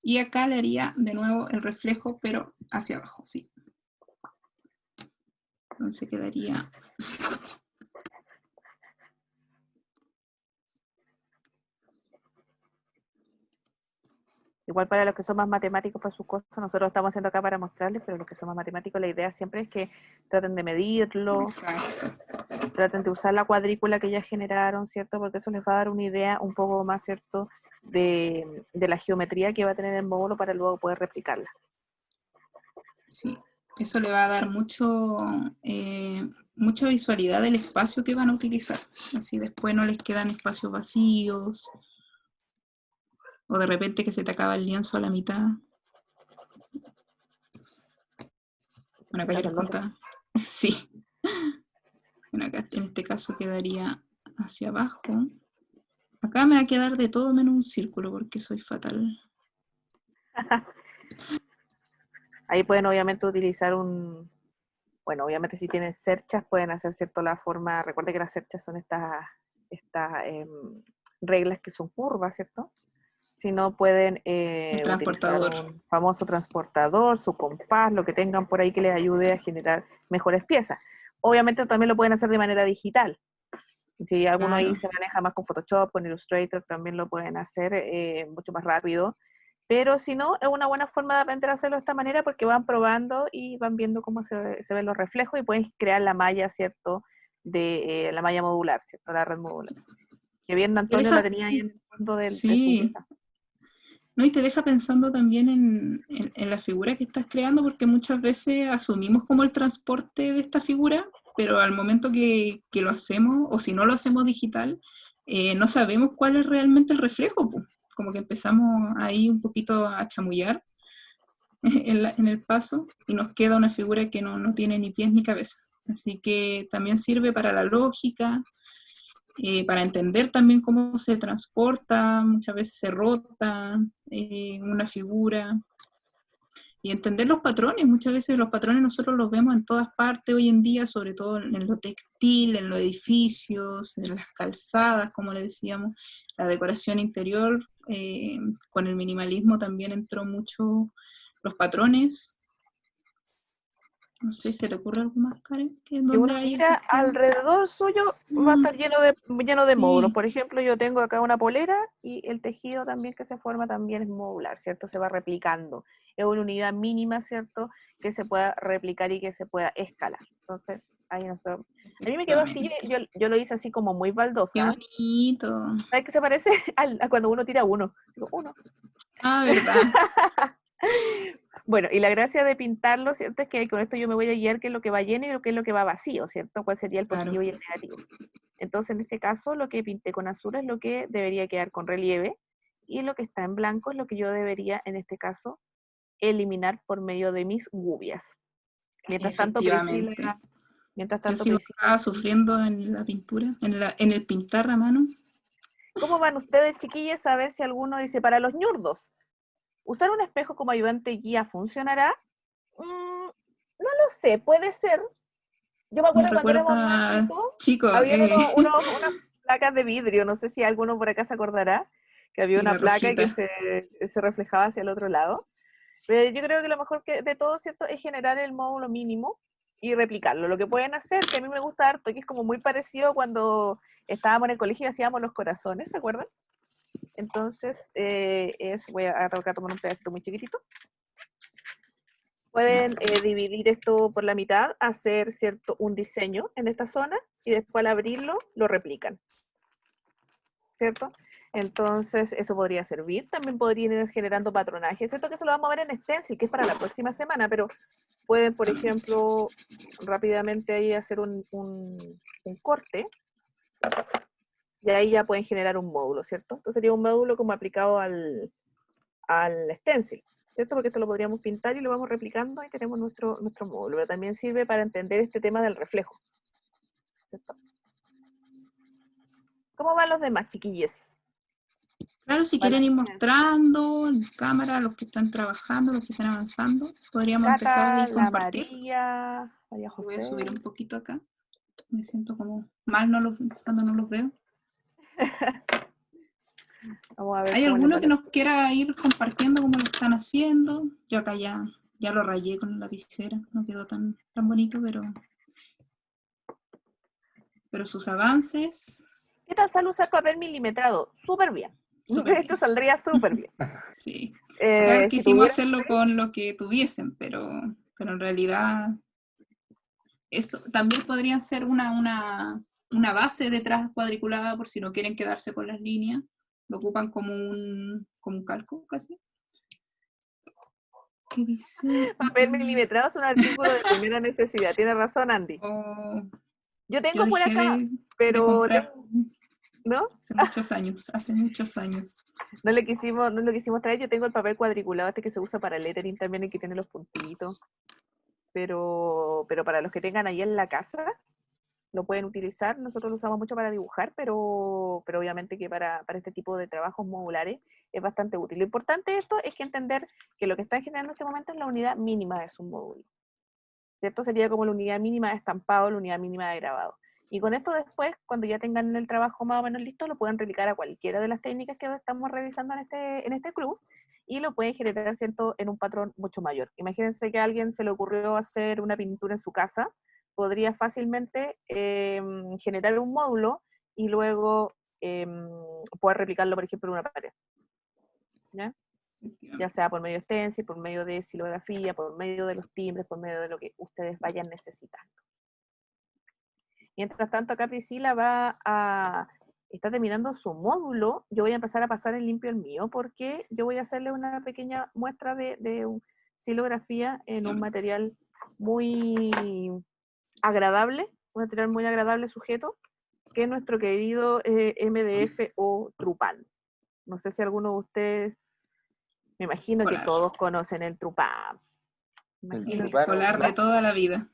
Speaker 2: Y acá le haría de nuevo el reflejo, pero hacia abajo, sí. Entonces quedaría...
Speaker 1: Igual para los que son más matemáticos para sus cosas, nosotros estamos haciendo acá para mostrarles, pero los que son más matemáticos, la idea siempre es que traten de medirlo,
Speaker 2: Exacto.
Speaker 1: traten de usar la cuadrícula que ya generaron, ¿cierto? Porque eso les va a dar una idea un poco más, ¿cierto?, de la geometría que va a tener el módulo para luego poder replicarla.
Speaker 2: Sí, eso le va a dar mucha visualidad del espacio que van a utilizar. Así después no les quedan espacios vacíos. O de repente que se te acaba el lienzo a la mitad. Bueno, acá yo les contaba. Sí. Bueno, acá en este caso quedaría hacia abajo. Acá me va a quedar de todo menos un círculo porque soy fatal.
Speaker 1: Ahí pueden obviamente utilizar bueno, obviamente si tienen cerchas pueden hacer, ¿cierto?, la forma, recuerde que las cerchas son estas reglas que son curvas, ¿cierto? Si no pueden
Speaker 2: El
Speaker 1: utilizar
Speaker 2: transportador.
Speaker 1: un famoso transportador, su compás, lo que tengan por ahí que les ayude a generar mejores piezas. Obviamente también lo pueden hacer de manera digital. Si alguno ahí
Speaker 2: Claro.
Speaker 1: se maneja más con Photoshop, con Illustrator, también lo pueden hacer mucho más rápido. Pero si no, es una buena forma de aprender a hacerlo de esta manera porque van probando y van viendo cómo se ven los reflejos y pueden crear la malla, ¿cierto?, de la malla modular, ¿cierto?, la red modular. Que bien Antonio la tenía ahí en el fondo de su
Speaker 2: Sí.
Speaker 1: lista.
Speaker 2: No, y te deja pensando también en la figura que estás creando, porque muchas veces asumimos como el transporte de esta figura, pero al momento que lo hacemos, o si no lo hacemos digital, no sabemos cuál es realmente el reflejo, pues. Como que empezamos ahí un poquito a chamullar en el paso, y nos queda una figura que no tiene ni pies ni cabeza. Así que también sirve para la lógica, para entender también cómo se transporta, muchas veces se rota una figura, y entender los patrones. Muchas veces los patrones nosotros los vemos en todas partes hoy en día, sobre todo en lo textil, en los edificios, en las calzadas, como le decíamos, la decoración interior, con el minimalismo también entró mucho los patrones. No sé, ¿se te ocurre algo más, Karen?
Speaker 1: Si uno mira alrededor suyo va a estar lleno de módulos.
Speaker 2: Sí.
Speaker 1: Por ejemplo, yo tengo acá una polera y el tejido también que se forma también es modular, ¿cierto? Se va replicando. Es una unidad mínima, ¿cierto?, que se pueda replicar y que se pueda escalar. Entonces, ahí nosotros... A mí me quedó así, yo lo hice así como muy baldosa.
Speaker 2: ¡Qué bonito!
Speaker 1: ¿Sabes qué se parece? A cuando uno tira uno. Digo, uno.
Speaker 2: Ah, ¿verdad?
Speaker 1: Bueno, y la gracia de pintarlo, ¿cierto?, es que con esto yo me voy a guiar qué es lo que va lleno y qué es lo que va vacío, ¿cierto? ¿Cuál sería el positivo y el negativo? Entonces, en este caso, lo que pinté con azul es lo que debería quedar con relieve, y lo que está en blanco es lo que yo debería, en este caso, eliminar por medio de mis gubias. Mientras tanto,
Speaker 2: Efectivamente. Yo sigo acá sufriendo en la pintura, en el pintar a mano.
Speaker 1: ¿Cómo van ustedes, chiquillas? A ver si alguno dice, para los ñurdos, ¿usar un espejo como ayudante guía funcionará? No lo sé, puede ser. Yo me acuerdo cuando éramos más chicos, había unas placas de vidrio, no sé si alguno por acá se acordará, que había una placa que se reflejaba hacia el otro lado. Pero yo creo que lo mejor de todo, ¿cierto?, es generar el módulo mínimo y replicarlo. Lo que pueden hacer, que a mí me gusta harto, que es como muy parecido cuando estábamos en el colegio y hacíamos los corazones, ¿se acuerdan? Entonces, voy a tomar un pedacito muy chiquitito. Pueden dividir esto por la mitad, hacer, ¿cierto?, un diseño en esta zona, y después al abrirlo, lo replican, ¿cierto? Entonces, eso podría servir. También podrían ir generando patronajes. Esto que se lo vamos a ver en Stencil, que es para la próxima semana, pero pueden, por ejemplo, rápidamente ahí hacer un corte, y ahí ya pueden generar un módulo, ¿cierto? Entonces sería un módulo como aplicado al Stencil, ¿cierto? Porque esto lo podríamos pintar y lo vamos replicando y tenemos nuestro módulo. Pero también sirve para entender este tema del reflejo, ¿cierto? ¿Cómo van los demás, chiquillos?
Speaker 2: Claro, si quieren ir mostrando en cámara los que están trabajando, los que están avanzando, podríamos empezar a
Speaker 1: Cata,
Speaker 2: ir
Speaker 1: la
Speaker 2: compartir.
Speaker 1: María
Speaker 2: Voy a
Speaker 1: José.
Speaker 2: subir un poquito acá. Me siento como mal cuando no los veo.
Speaker 1: Vamos a ver
Speaker 2: ¿Hay
Speaker 1: cómo les
Speaker 2: alguno
Speaker 1: va
Speaker 2: que
Speaker 1: la-
Speaker 2: nos quiera ir compartiendo cómo lo están haciendo? Yo acá ya lo rayé con la lapicera, no quedó tan bonito, pero sus avances,
Speaker 1: ¿Qué tal sale usar papel milimetrado? Súper bien.
Speaker 2: súper
Speaker 1: Esto
Speaker 2: bien.
Speaker 1: saldría súper bien.
Speaker 2: Sí. Acá
Speaker 1: Si
Speaker 2: quisimos
Speaker 1: tuvieran
Speaker 2: hacerlo con lo que tuviesen, pero en realidad eso también podría ser una base detrás cuadriculada por si no quieren quedarse con las líneas. Lo ocupan como un calco casi. ¿Qué dice?
Speaker 1: papel milimetrado es un artículo de primera necesidad. Tiene razón, Andy. Yo
Speaker 2: Yo
Speaker 1: tengo por
Speaker 2: dejé
Speaker 1: acá,
Speaker 2: de
Speaker 1: pero
Speaker 2: comprar
Speaker 1: ¿no?
Speaker 2: hace muchos años.
Speaker 1: No lo quisimos traer. Yo tengo el papel cuadriculado, este que se usa para lettering también, y que tiene los puntitos. Pero para los que tengan ahí en la casa, lo pueden utilizar. Nosotros lo usamos mucho para dibujar, pero obviamente que para este tipo de trabajos modulares es bastante útil. Lo importante de esto es que entender que lo que están generando en este momento es la unidad mínima de su módulo, ¿cierto? Sería como la unidad mínima de estampado, la unidad mínima de grabado. Y con esto después, cuando ya tengan el trabajo más o menos listo, lo pueden replicar a cualquiera de las técnicas que estamos revisando en este club, y lo pueden generar, ¿cierto?, en un patrón mucho mayor. Imagínense que a alguien se le ocurrió hacer una pintura en su casa, podría fácilmente generar un módulo y luego poder replicarlo, por ejemplo, en una pared, ¿ya? Ya sea por medio de stencil, por medio de silografía, por medio de los timbres, por medio de lo que ustedes vayan necesitando. Mientras tanto, acá Priscila está terminando su módulo. Yo voy a empezar a pasar en limpio el mío, porque yo voy a hacerle una pequeña muestra de silografía en un material muy agradable, sujeto, que es nuestro querido MDF o Trupan. No sé si alguno de ustedes, me imagino que todos conocen el Trupan.
Speaker 3: El
Speaker 2: El
Speaker 3: Trupan,
Speaker 2: escolar de toda la vida.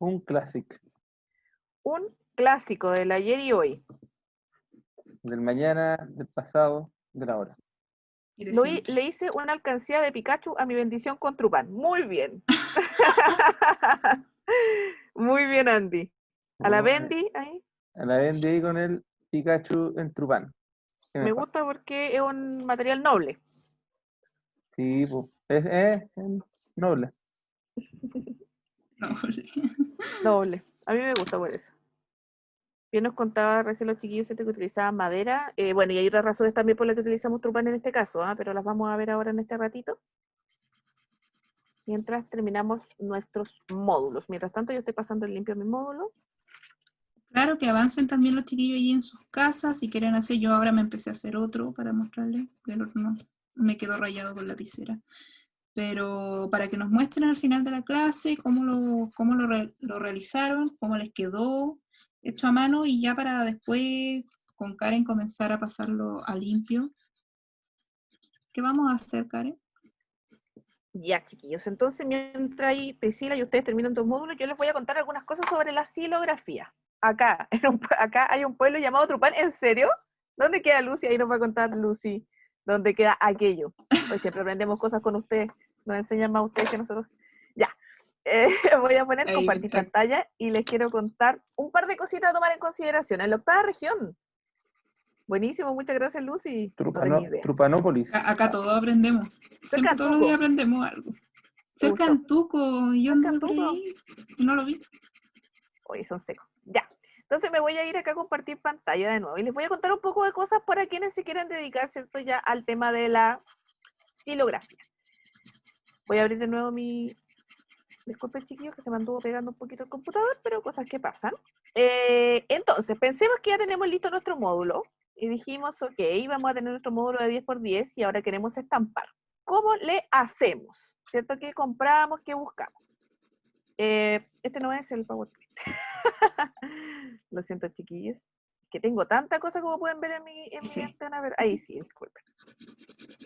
Speaker 3: un clásico.
Speaker 1: Un clásico del ayer y hoy.
Speaker 3: Del mañana, del pasado, de la hora.
Speaker 1: Le hice una alcancía de Pikachu a mi bendición con Trupan. Muy bien. Muy bien, Andy. A la Bendy ahí.
Speaker 3: A la Bendy ahí con el Pikachu en Trupan.
Speaker 1: Me gusta porque es un material noble.
Speaker 3: Sí, pues, es noble.
Speaker 1: Noble. A mí me gusta por eso. Bien nos contaba recién los chiquillos que utilizaban madera. Bueno, y hay otras razones también por las que utilizamos Trupan en este caso, pero las vamos a ver ahora en este ratito, mientras terminamos nuestros módulos. Mientras tanto, yo estoy pasando el limpio a mi módulo.
Speaker 2: Claro, que avancen también los chiquillos allí en sus casas. Si quieren hacer, yo ahora me empecé a hacer otro para mostrarles. El otro no, me quedó rayado con lapicera. Pero para que nos muestren al final de la clase cómo lo realizaron, cómo les quedó hecho a mano, y ya para después con Karen comenzar a pasarlo a limpio. ¿Qué vamos a hacer, Karen?
Speaker 1: Ya, chiquillos. Entonces, mientras ahí Priscila y ustedes terminan tus módulos, yo les voy a contar algunas cosas sobre la silografía. Acá hay un pueblo llamado Trupan. ¿En serio? ¿Dónde queda Lucy? Ahí nos va a contar Lucy dónde queda aquello. Hoy siempre aprendemos cosas con ustedes. Nos enseñan más ustedes que nosotros. Ya. Voy a poner compartir pantalla y les quiero contar un par de cositas a tomar en consideración. En la 8ª región. Buenísimo, muchas gracias, Lucy. No tenía idea.
Speaker 3: Trupanópolis.
Speaker 2: Acá todos aprendemos. Siempre todos los días aprendemos algo. Cerca de Antuco, yo anduve por ahí y no lo vi.
Speaker 1: Oye, son secos. Ya. Entonces me voy a ir acá a compartir pantalla de nuevo y les voy a contar un poco de cosas para quienes se quieran dedicar, ¿cierto?, ya al tema de la silografía. Voy a abrir de nuevo Disculpen, chiquillos, que se me anduvo pegando un poquito el computador, pero cosas que pasan. Entonces, pensemos que ya tenemos listo nuestro módulo y dijimos, ok, vamos a tener nuestro módulo de 10x10 y ahora queremos estampar. ¿Cómo le hacemos? ¿Cierto? ¿Qué compramos? ¿Qué buscamos? Este no es el PowerPoint. Lo siento, chiquillos. Que tengo tanta cosa como pueden ver en mi
Speaker 2: Sí.
Speaker 1: ventana. Ahí sí, disculpen.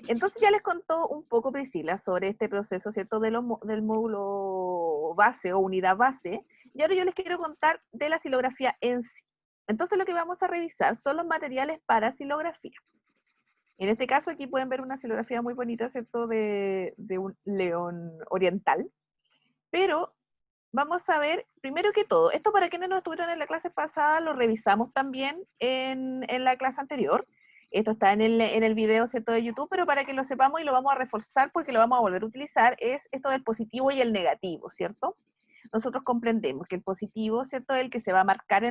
Speaker 1: Entonces ya les contó un poco Priscila sobre este proceso, ¿cierto? Del módulo base o unidad base. Y ahora yo les quiero contar de la silografía en sí. Entonces lo que vamos a revisar son los materiales para silografía. En este caso aquí pueden ver una silografía muy bonita, ¿cierto? De un león oriental. Pero vamos a ver, primero que todo, esto para quienes no estuvieron en la clase pasada, lo revisamos también en la clase anterior. Esto está en el video, ¿cierto?, de YouTube, pero para que lo sepamos y lo vamos a reforzar porque lo vamos a volver a utilizar, es esto del positivo y el negativo, ¿cierto? Nosotros comprendemos que el positivo, ¿cierto?, es el que se va a marcar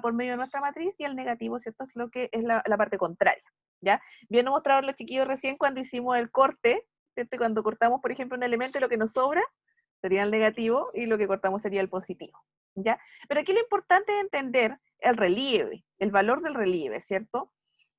Speaker 1: por medio de nuestra matriz, y el negativo, ¿cierto?, es lo que es la parte contraria, ¿ya? Bien mostraron los chiquillos recién cuando hicimos el corte, ¿cierto? Cuando cortamos, por ejemplo, un elemento, lo que nos sobra sería el negativo y lo que cortamos sería el positivo, ¿ya? Pero aquí lo importante es entender el relieve, el valor del relieve, ¿cierto?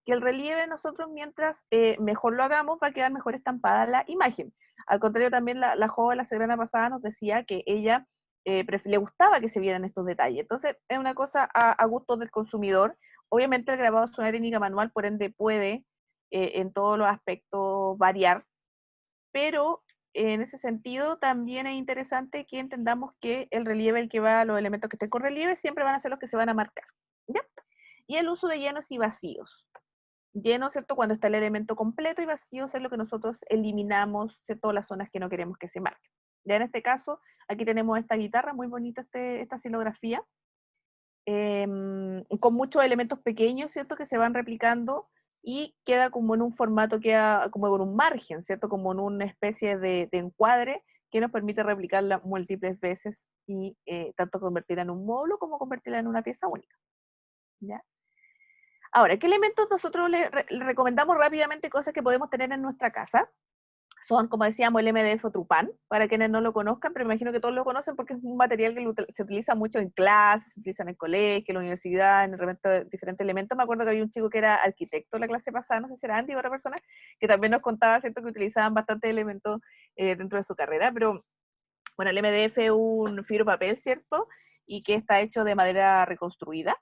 Speaker 1: Que el relieve nosotros mientras mejor lo hagamos va a quedar mejor estampada la imagen. Al contrario, también la joven la semana pasada nos decía que ella le gustaba que se vieran estos detalles. Entonces es una cosa a gusto del consumidor. Obviamente el grabado es una técnica manual, por ende puede en todos los aspectos variar, pero en ese sentido también es interesante que entendamos que el relieve, el que va, los elementos que estén con relieve, siempre van a ser los que se van a marcar, ¿ya? Y el uso de llenos y vacíos. Llenos, ¿cierto?, cuando está el elemento completo, y vacíos es lo que nosotros eliminamos, ¿cierto?, las zonas que no queremos que se marquen. Ya en este caso, aquí tenemos esta guitarra, muy bonita esta silografía, con muchos elementos pequeños, ¿cierto?, que se van replicando, y queda como en un formato, queda como con un margen, ¿cierto?, como en una especie de encuadre que nos permite replicarla múltiples veces y tanto convertirla en un módulo como convertirla en una pieza única, ¿ya? Ahora, ¿qué elementos nosotros le recomendamos rápidamente, cosas que podemos tener en nuestra casa? Son, como decíamos, el MDF o Trupan, para quienes no lo conozcan, pero me imagino que todos lo conocen porque es un material que se utiliza mucho en clases, se utiliza en el colegio, en la universidad, en diferentes elementos. Me acuerdo que había un chico que era arquitecto en la clase pasada, no sé si era Andy o otra persona, que también nos contaba, ¿cierto?, que utilizaban bastantes elementos dentro de su carrera, pero bueno, el MDF es un fibropapel, ¿cierto?, y que está hecho de madera reconstruida.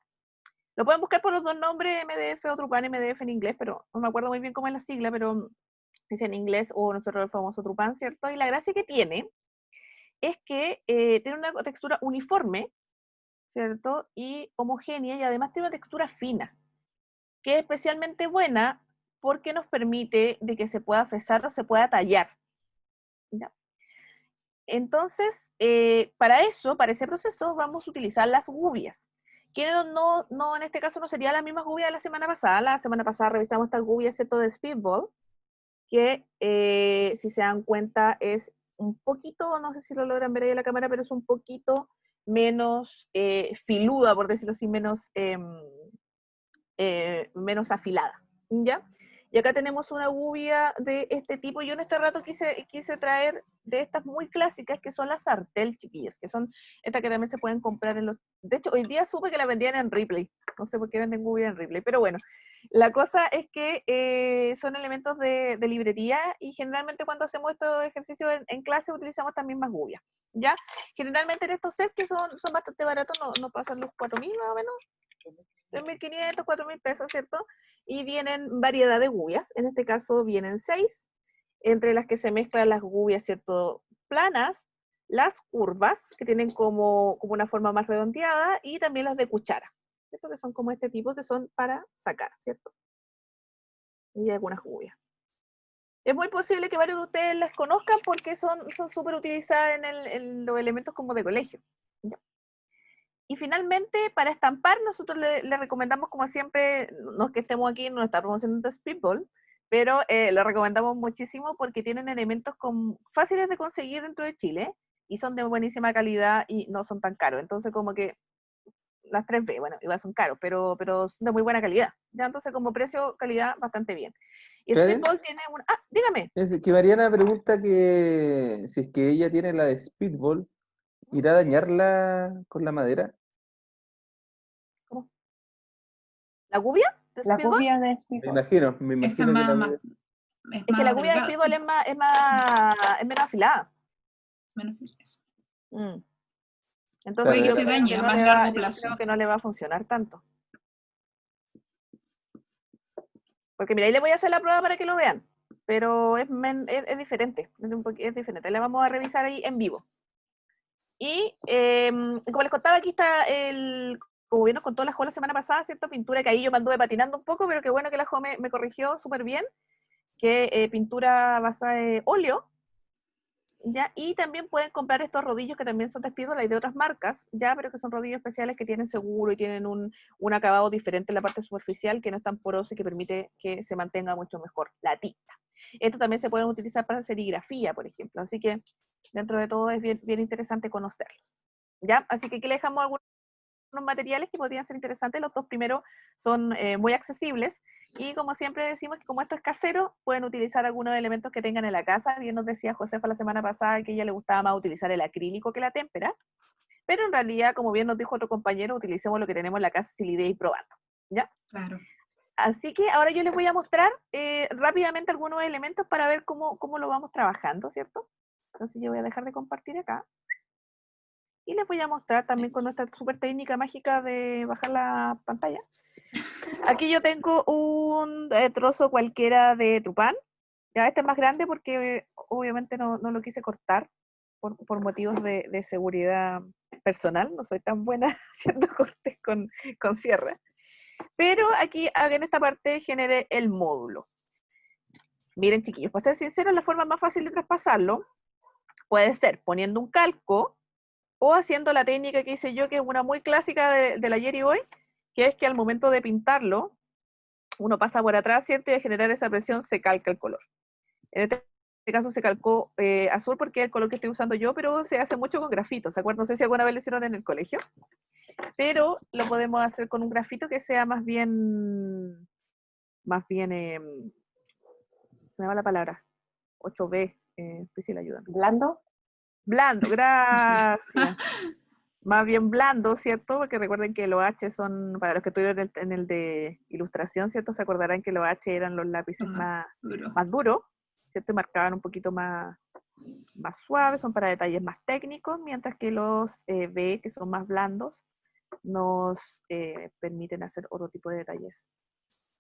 Speaker 1: Lo pueden buscar por los dos nombres, MDF o Trupan, MDF en inglés, pero no me acuerdo muy bien cómo es la sigla, pero es en inglés, o nosotros el famoso Trupan, ¿cierto? Y la gracia que tiene es que tiene una textura uniforme, ¿cierto? Y homogénea, y además tiene una textura fina, que es especialmente buena porque nos permite de que se pueda fresar o se pueda tallar, ¿ya? Entonces, para ese proceso, vamos a utilizar las gubias, que no, en este caso no sería la misma gubia de la semana pasada. La semana pasada revisamos esta gubia, ¿cierto?, de Speedball, que si se dan cuenta es un poquito, no sé si lo logran ver ahí en la cámara, pero es un poquito menos filuda, por decirlo así, menos afilada, ¿ya? Y acá tenemos una gubia de este tipo. Yo en este rato quise traer de estas muy clásicas, que son las Sartell, chiquillas, que son estas que también se pueden comprar en los... De hecho, hoy día supe que la vendían en Ripley. No sé por qué venden gubia en Ripley, pero bueno. La cosa es que son elementos de librería, y generalmente cuando hacemos estos ejercicios en clase utilizamos también más gubias, ¿ya? Generalmente en estos sets, que son bastante baratos, no pasan los 4.000 más o menos, 3.500, 4.000 pesos, ¿cierto? Y vienen variedad de gubias. En este caso vienen 6, entre las que se mezclan las gubias, ¿cierto?, planas, las curvas, que tienen como una forma más redondeada, y también las de cuchara, ¿cierto?, que son como este tipo, que son para sacar, ¿cierto? Y algunas gubias. Es muy posible que varios de ustedes las conozcan porque son súper utilizadas en los elementos como de colegio, ¿ya? Y finalmente, para estampar, nosotros le recomendamos, como siempre, no es que estemos aquí, no está promocionando Speedball, pero lo recomendamos muchísimo porque tienen elementos fáciles de conseguir dentro de Chile, y son de buenísima calidad y no son tan caros. Entonces, como que las 3B, bueno, igual son caros, pero son de muy buena calidad, ¿ya? Entonces, como precio, calidad, bastante bien. Y
Speaker 3: Karen,
Speaker 1: Speedball tiene una... Ah, dígame.
Speaker 3: es que Mariana pregunta que si es que ella tiene la de Speedball, ¿irá a dañarla con la madera?
Speaker 1: ¿La gubia? ¿De
Speaker 10: La
Speaker 1: Speedball?
Speaker 10: gubia de
Speaker 3: Me
Speaker 10: Speedball.
Speaker 3: imagino
Speaker 2: Esa
Speaker 3: que la
Speaker 2: más,
Speaker 3: gubia-
Speaker 2: es
Speaker 1: Es que la
Speaker 2: más
Speaker 1: gubia de
Speaker 2: delgada.
Speaker 1: Speedball es menos afilada.
Speaker 2: Menos-
Speaker 1: Mm. Entonces
Speaker 3: Claro,
Speaker 2: Puede que
Speaker 1: yo
Speaker 2: se
Speaker 1: creo
Speaker 2: dañe
Speaker 1: que
Speaker 2: a
Speaker 1: no
Speaker 2: más
Speaker 1: le va,
Speaker 2: largo
Speaker 1: yo
Speaker 2: plazo.
Speaker 1: creo que no le va a funcionar tanto. Porque mira, ahí le voy a hacer la prueba para que lo vean, pero es diferente, es diferente. La vamos a revisar ahí en vivo. Y como les contaba, aquí está como bien nos contó la Jo la semana pasada, ¿cierto? Pintura que ahí yo me anduve patinando un poco, pero qué bueno que la Jo me corrigió súper bien, que pintura basada en óleo, ¿ya? Y también pueden comprar estos rodillos que también son de Speedball, hay de otras marcas, ¿ya? Pero que son rodillos especiales que tienen seguro y tienen un acabado diferente en la parte superficial, que no es tan poroso y que permite que se mantenga mucho mejor la tinta. Esto también se pueden utilizar para serigrafía, por ejemplo, así que dentro de todo es bien, bien interesante conocerlos, ¿ya? Así que aquí le dejamos algunos materiales que podrían ser interesantes. Los dos primeros son muy accesibles y como siempre decimos que como esto es casero, pueden utilizar algunos elementos que tengan en la casa. Bien nos decía Josefa la semana pasada que a ella le gustaba más utilizar el acrílico que la témpera, pero en realidad, como bien nos dijo otro compañero, utilicemos lo que tenemos en la casa sin idea y probando, ¿ya?
Speaker 2: Claro.
Speaker 1: Así que ahora yo les voy a mostrar rápidamente algunos elementos para ver cómo lo vamos trabajando, ¿cierto? Entonces yo voy a dejar de compartir acá. Y les voy a mostrar también con nuestra super técnica mágica de bajar la pantalla. Aquí yo tengo un trozo cualquiera de trupán. Ya este es más grande porque obviamente no lo quise cortar por motivos de seguridad personal. No soy tan buena haciendo cortes con sierra. Pero aquí en esta parte generé el módulo. Miren, chiquillos, para ser sincero, la forma más fácil de traspasarlo puede ser poniendo un calco o haciendo la técnica que hice yo, que es una muy clásica del ayer y hoy, que es que al momento de pintarlo, uno pasa por atrás, ¿cierto? Y al generar esa presión se calca el color. En este caso se calcó azul porque es el color que estoy usando yo, pero se hace mucho con grafito, ¿se acuerdan? No sé si alguna vez lo hicieron en el colegio, pero lo podemos hacer con un grafito que sea más bien, se me va la palabra, 8B, difícil ayuda.
Speaker 10: ¿Blando?
Speaker 1: Blando, gracias. Más bien blando, ¿cierto? Porque recuerden que los H son, para los que estuvieron en el de ilustración, ¿cierto? Se acordarán que los H eran los lápices más duros, ¿cierto? Y marcaban un poquito más suaves, son para detalles más técnicos, mientras que los B, que son más blandos, nos permiten hacer otro tipo de detalles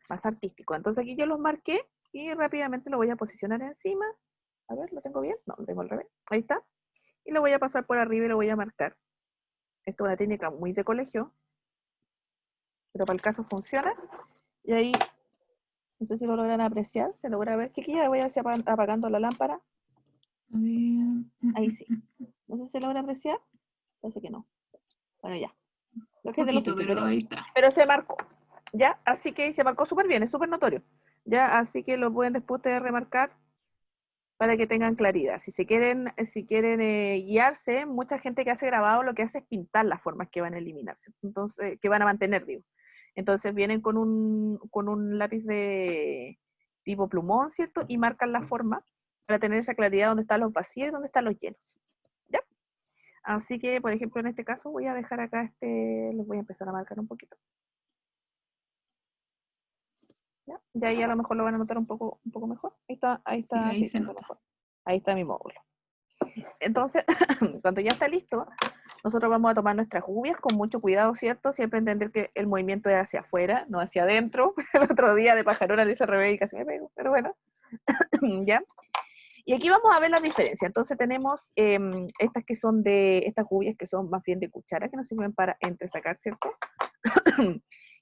Speaker 1: más artísticos. Entonces aquí yo los marqué y rápidamente lo voy a posicionar encima. A ver, ¿lo tengo bien? No, lo tengo al revés. Ahí está. Y lo voy a pasar por arriba y lo voy a marcar. Esto es una técnica muy de colegio, pero para el caso funciona. Y ahí, no sé si lo logran apreciar, se logra ver, chiquillas, voy a ir apagando la lámpara. Ahí sí. No sé si se logra apreciar, parece que no. Bueno, ya. Lo que es del
Speaker 2: Poquito,
Speaker 1: oficio,
Speaker 2: pero ahí está.
Speaker 1: pero se marcó, ¿ya? Así que se marcó súper bien, es súper notorio, ¿ya? Así que lo pueden después ustedes remarcar para que tengan claridad. Si quieren guiarse, mucha gente que hace grabado lo que hace es pintar las formas que van a eliminarse, entonces, que van a mantener, digo. Entonces vienen con un lápiz de tipo plumón, ¿cierto? Y marcan la forma para tener esa claridad donde están los vacíos y donde están los llenos, ¿ya? Así que, por ejemplo, en este caso voy a dejar acá los voy a empezar a marcar un poquito. ¿Ya? Y ahí a lo mejor lo van a notar un poco mejor. Ahí está,
Speaker 2: Sí, ahí se nota.
Speaker 1: mejor. Ahí está mi módulo. Entonces, cuando ya está listo, nosotros vamos a tomar nuestras gubias con mucho cuidado, ¿cierto? Siempre entender que el movimiento es hacia afuera, no hacia adentro. El otro día de pajarona lo hice al revés y casi me pego, pero bueno. ¿Ya? Y aquí vamos a ver las diferencias. Entonces tenemos estas gubias que son más bien de cuchara, que nos sirven para entresacar, ¿cierto?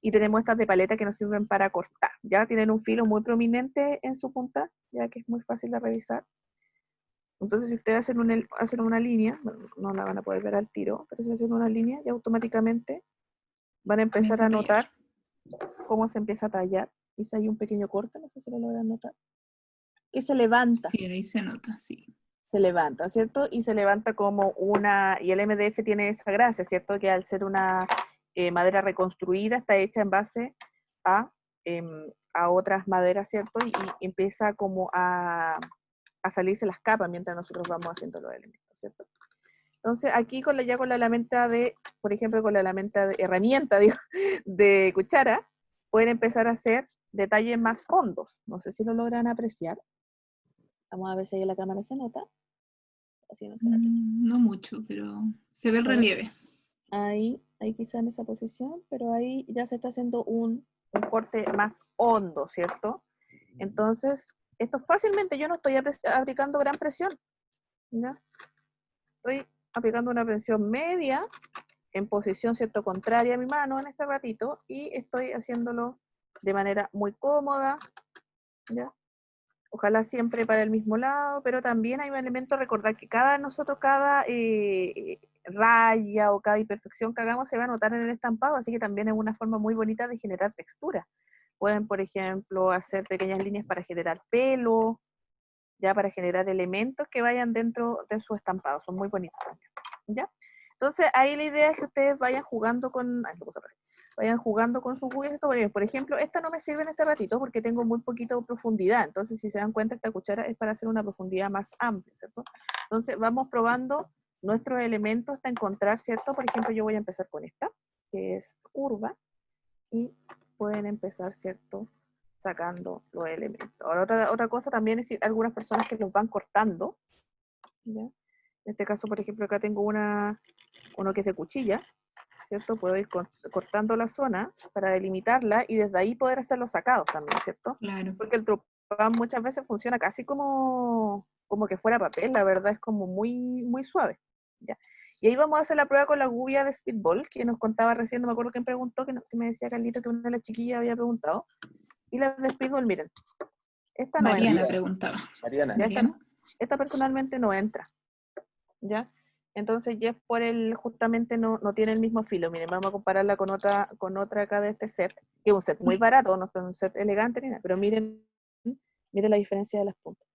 Speaker 1: Y tenemos estas de paleta que nos sirven para cortar. Ya tienen un filo muy prominente en su punta, ya que es muy fácil de revisar. Entonces, si ustedes hacen una línea, bueno, no la van a poder ver al tiro, pero si hacen una línea, ya automáticamente van a empezar a notar cómo se empieza a tallar. Y si hay un pequeño corte, no sé si lo logran notar, que se levanta.
Speaker 2: Sí, ahí se nota, sí.
Speaker 1: Se levanta, ¿cierto? Y se levanta como y el MDF tiene esa gracia, ¿cierto? Que al ser una madera reconstruida, está hecha en base a otras maderas, ¿cierto? Y empieza como a salirse las capas mientras nosotros vamos haciendo los elementos, ¿cierto? Entonces, aquí con la herramienta de, por ejemplo, con la herramienta de cuchara, pueden empezar a hacer detalles más hondos. No sé si lo logran apreciar. Vamos a ver si ahí la cámara se nota. Así no se nota.
Speaker 2: No mucho, pero se ve el relieve.
Speaker 1: Ahí quizá en esa posición, pero ahí ya se está haciendo un corte más hondo, ¿cierto? Entonces, esto fácilmente yo no estoy aplicando gran presión, ¿ya? Estoy aplicando una presión media en posición, ¿cierto?, contraria a mi mano en este ratito, y estoy haciéndolo de manera muy cómoda, ¿ya? Ojalá siempre para el mismo lado, pero también hay un elemento, recordar que cada raya o cada imperfección que hagamos se va a notar en el estampado, así que también es una forma muy bonita de generar textura. Pueden, por ejemplo, hacer pequeñas líneas para generar pelo, ya para generar elementos que vayan dentro de su estampado, son muy bonitos también, ¿ya? Entonces, ahí la idea es que ustedes vayan jugando con, vayan jugando con sus guías. Por ejemplo, esta no me sirve en este ratito porque tengo muy poquita profundidad, entonces si se dan cuenta, esta cuchara es para hacer una profundidad más amplia, ¿cierto? Entonces, vamos probando nuestros elementos hasta encontrar, ¿cierto? Por ejemplo, yo voy a empezar con esta, que es curva, y pueden empezar, ¿cierto?, sacando los elementos. Ahora, otra cosa también es algunas personas que los van cortando, ¿ya? En este caso, por ejemplo, acá tengo uno que es de cuchilla, ¿cierto? Puedo ir cortando la zona para delimitarla y desde ahí poder hacer los sacados también, ¿cierto?
Speaker 2: Claro.
Speaker 1: Porque el trupán muchas veces funciona casi como que fuera papel, la verdad es como muy, muy suave, ¿ya? Y ahí vamos a hacer la prueba con la gubia de Speedball, que nos contaba recién, no me acuerdo quién preguntó, que me decía Carlito que una de las chiquillas había preguntado. Y la de Speedball, miren, esta no
Speaker 2: Mariana
Speaker 1: entra.
Speaker 2: preguntaba.
Speaker 3: Mariana.
Speaker 1: Ya
Speaker 2: Mariana.
Speaker 1: esta personalmente no entra, ¿ya? Entonces ya es por justamente no tiene el mismo filo. Miren, vamos a compararla con otra acá de este set, que es un set muy barato, no es un set elegante ni nada, pero miren la diferencia de las puntas.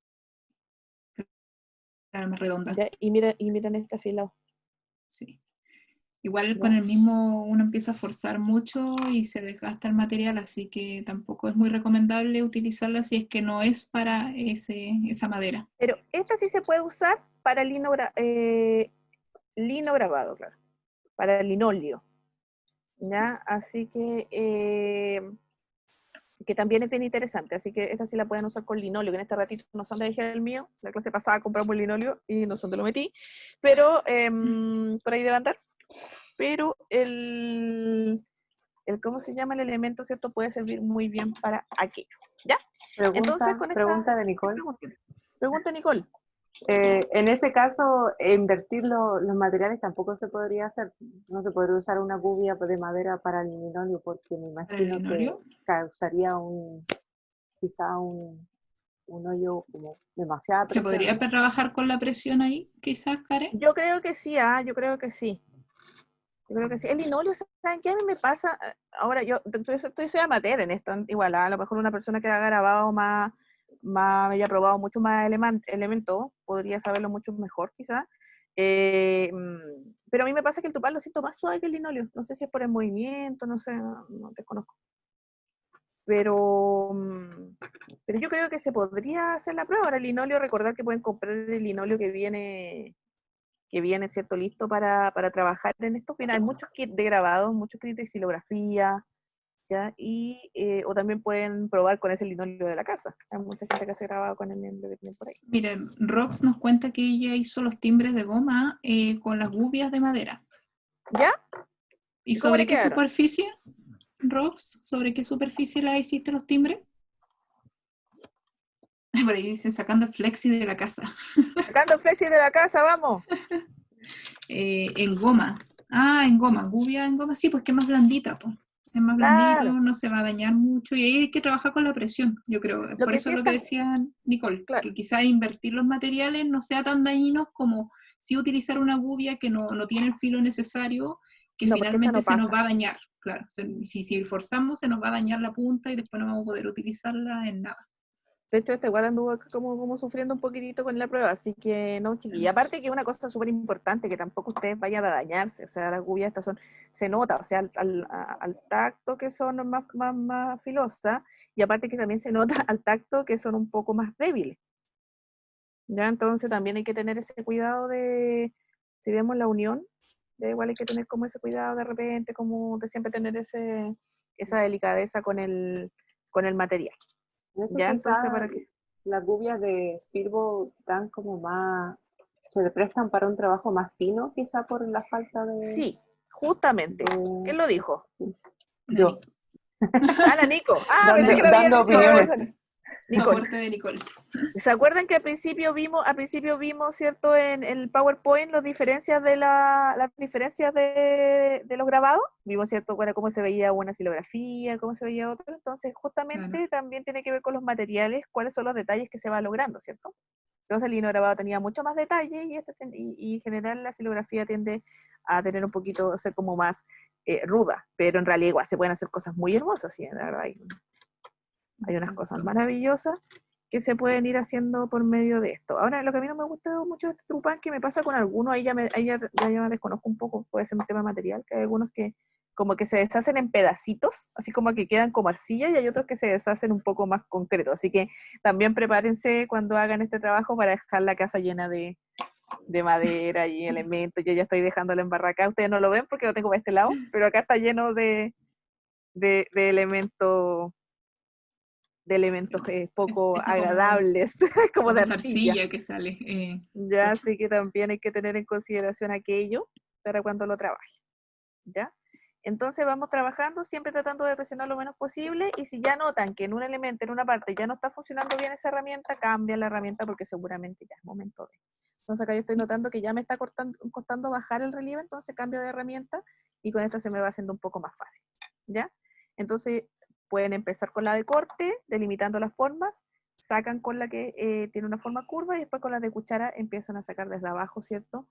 Speaker 2: Claro, más redonda.
Speaker 1: ¿Ya? Y miren este afilado.
Speaker 2: Sí. Igual
Speaker 1: ¿Ya?
Speaker 2: con el mismo uno empieza a forzar mucho y se desgasta el material, así que tampoco es muy recomendable utilizarla si es que no es para esa madera.
Speaker 1: Pero esta sí se puede usar para lino grabado, claro, para el linóleo, ¿ya? Así que también es bien interesante, así que esta sí la pueden usar con linóleo, que en este ratito no son de el mío, la clase pasada compramos el linóleo y no son de lo metí, pero por ahí debe andar, pero ¿cómo se llama el elemento, cierto? Puede servir muy bien para aquello, ¿ya? Entonces con
Speaker 10: Pregunta de Nicole.
Speaker 1: Pregunta Nicole.
Speaker 10: En ese caso, invertir los materiales tampoco se podría hacer. No se podría usar una gubia de madera para el linóleo porque me imagino que causaría quizá un hoyo como demasiada
Speaker 2: ¿Se
Speaker 10: presión.
Speaker 2: podría trabajar con la presión ahí, quizás, Karen?
Speaker 1: Yo creo que sí, yo creo que sí. Yo creo que sí. El linóleo, ¿saben qué a mí me pasa? Ahora, yo soy amateur en esto, igual, a lo mejor una persona que haga grabado más haya probado mucho más elementos, podría saberlo mucho mejor, quizás. Pero a mí me pasa que el tupán lo siento más suave que el linóleo. No sé si es por el movimiento, no sé, no desconozco. Pero yo creo que se podría hacer la prueba. Ahora el linóleo, recordar que pueden comprar el linóleo que viene, ¿cierto?, listo para trabajar en esto. Hay muchos kits de grabados, muchos kits de xilografía, ¿ya? O también pueden probar con ese linóleo de la casa. Hay mucha gente que hace grabado con el linóleo que tienen por ahí.
Speaker 2: Miren, Rox nos cuenta que ella hizo los timbres de goma con las gubias de madera.
Speaker 1: ¿Ya?
Speaker 2: ¿Y
Speaker 1: cómo
Speaker 2: sobre
Speaker 1: le
Speaker 2: qué
Speaker 1: quedaron?
Speaker 2: superficie, Rox? ¿Sobre qué superficie la hiciste los timbres? Por ahí dice, sacando el flexi de la casa.
Speaker 1: Sacando el flexi de la casa, vamos.
Speaker 2: En goma. En goma. Gubia en goma. Sí, pues que es más blandita, pues. Es más blandito, no se va a dañar mucho. Y ahí hay que trabajar con la presión, yo creo. Por eso es lo que decía Nicole, que quizás invertir los materiales no sea tan dañinos como si utilizar una gubia que no tiene el filo necesario, que finalmente se nos va a dañar. Claro, si forzamos se nos va a dañar la punta y después no vamos a poder utilizarla en nada.
Speaker 1: De hecho, igual anduvo como sufriendo un poquitito con la prueba, así que no, chiquilla. Y aparte que una cosa súper importante, que tampoco ustedes vayan a dañarse, o sea, las gubias estas se nota, o sea, al tacto que son más filosas, y aparte que también se nota al tacto que son un poco más débiles. ¿Ya? Entonces también hay que tener ese cuidado si vemos la unión, igual hay que tener como ese cuidado de repente, como de siempre tener ese esa delicadeza con el material.
Speaker 10: En eso
Speaker 1: Ya,
Speaker 10: quizá
Speaker 1: entonces, ¿para qué?
Speaker 10: las gubias de Spirbo dan como más, se le prestan para un trabajo más fino, quizá por la falta de...
Speaker 1: Sí, justamente. ¿Quién lo dijo?
Speaker 10: Yo.
Speaker 1: Ah, la Nico. Ah, pensé que lo había
Speaker 10: Dando
Speaker 1: dicho.
Speaker 10: opiniones.
Speaker 1: Nicole.
Speaker 2: Soporte de Nicole.
Speaker 1: ¿Se acuerdan que al principio vimos, ¿cierto? En el PowerPoint las diferencias de de los grabados. Vimos, ¿cierto? Bueno, cómo se veía una silografía, cómo se veía otra. Entonces, justamente también tiene que ver con los materiales, cuáles son los detalles que se va logrando, ¿cierto? Entonces el linograbado tenía mucho más detalle y en general la silografía tiende a tener un poquito, ser como más ruda, pero en realidad igual se pueden hacer cosas muy hermosas, ¿sí? La verdad, hay unas cosas maravillosas que se pueden ir haciendo por medio de esto. Ahora, lo que a mí no me gusta mucho de este Trupan, que me pasa con algunos, ahí ya me desconozco un poco, puede ser un tema material, que hay algunos que como que se deshacen en pedacitos, así como que quedan como arcilla, y hay otros que se deshacen un poco más concretos. Así que también prepárense cuando hagan este trabajo para dejar la casa llena de madera y elementos. Yo ya estoy dejándola en barraca. Ustedes no lo ven porque lo tengo para este lado, pero acá está lleno de elementos poco
Speaker 2: Esa
Speaker 1: agradables, como de arcilla.
Speaker 2: que sale.
Speaker 1: Ya, así que también hay que tener en consideración aquello para cuando lo trabaje. ¿Ya? Entonces vamos trabajando, siempre tratando de presionar lo menos posible, y si ya notan que en un elemento, en una parte, ya no está funcionando bien esa herramienta, cambian la herramienta porque seguramente ya es momento de. Entonces acá yo estoy notando que ya me está costando bajar el relieve, entonces cambio de herramienta y con esta se me va haciendo un poco más fácil. ¿Ya? Entonces pueden empezar con la de corte, delimitando las formas, sacan con la que tiene una forma curva y después con la de cuchara empiezan a sacar desde abajo, ¿cierto?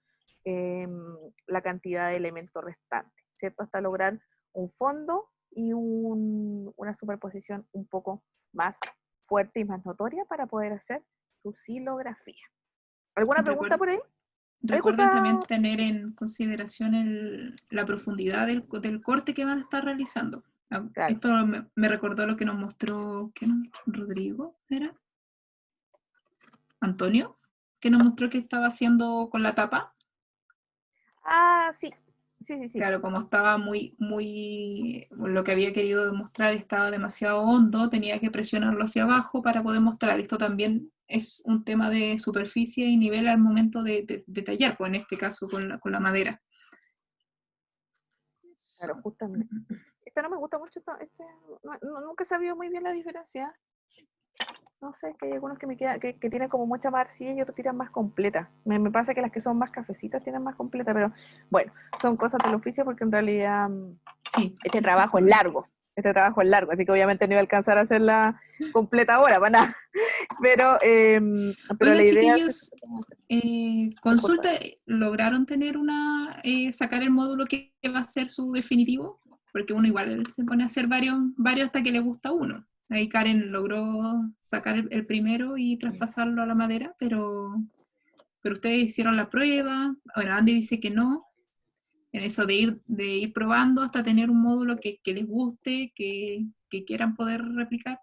Speaker 1: La cantidad de elementos restantes, ¿cierto? Hasta lograr un fondo y una superposición un poco más fuerte y más notoria para poder hacer su silografía. ¿Alguna pregunta por ahí?
Speaker 2: Recuerden también tener en consideración la profundidad del corte que van a estar realizando.
Speaker 1: Claro.
Speaker 2: Esto me recordó lo que nos mostró, Rodrigo, ¿era? Antonio, que nos mostró que estaba haciendo con la tapa.
Speaker 1: Ah, sí. Sí.
Speaker 2: Claro, como estaba lo que había querido demostrar estaba demasiado hondo, tenía que presionarlo hacia abajo para poder mostrar. Esto también es un tema de superficie y nivel al momento de tallar, pues en este caso con la madera.
Speaker 1: Claro, justamente. Esta no me gusta mucho, nunca he sabido muy bien la diferencia. No sé, que hay algunos que tienen como mucha más arcilla y otros tiran más completa. Me pasa que las que son más cafecitas tienen más completa, pero bueno, son cosas del oficio porque en realidad este trabajo es largo. Así que obviamente no iba a alcanzar a hacerla completa ahora, para nada. Pero
Speaker 2: Oigan,
Speaker 1: la idea
Speaker 2: chiquillos, consulta, ¿lograron tener sacar el módulo que va a ser su definitivo? Porque uno igual se pone a hacer varios hasta que le gusta uno. Ahí Karen logró sacar el primero y traspasarlo a la madera, pero ustedes hicieron la prueba. Bueno, Andy dice que no. En eso de ir probando hasta tener un módulo que les guste, que quieran poder replicar.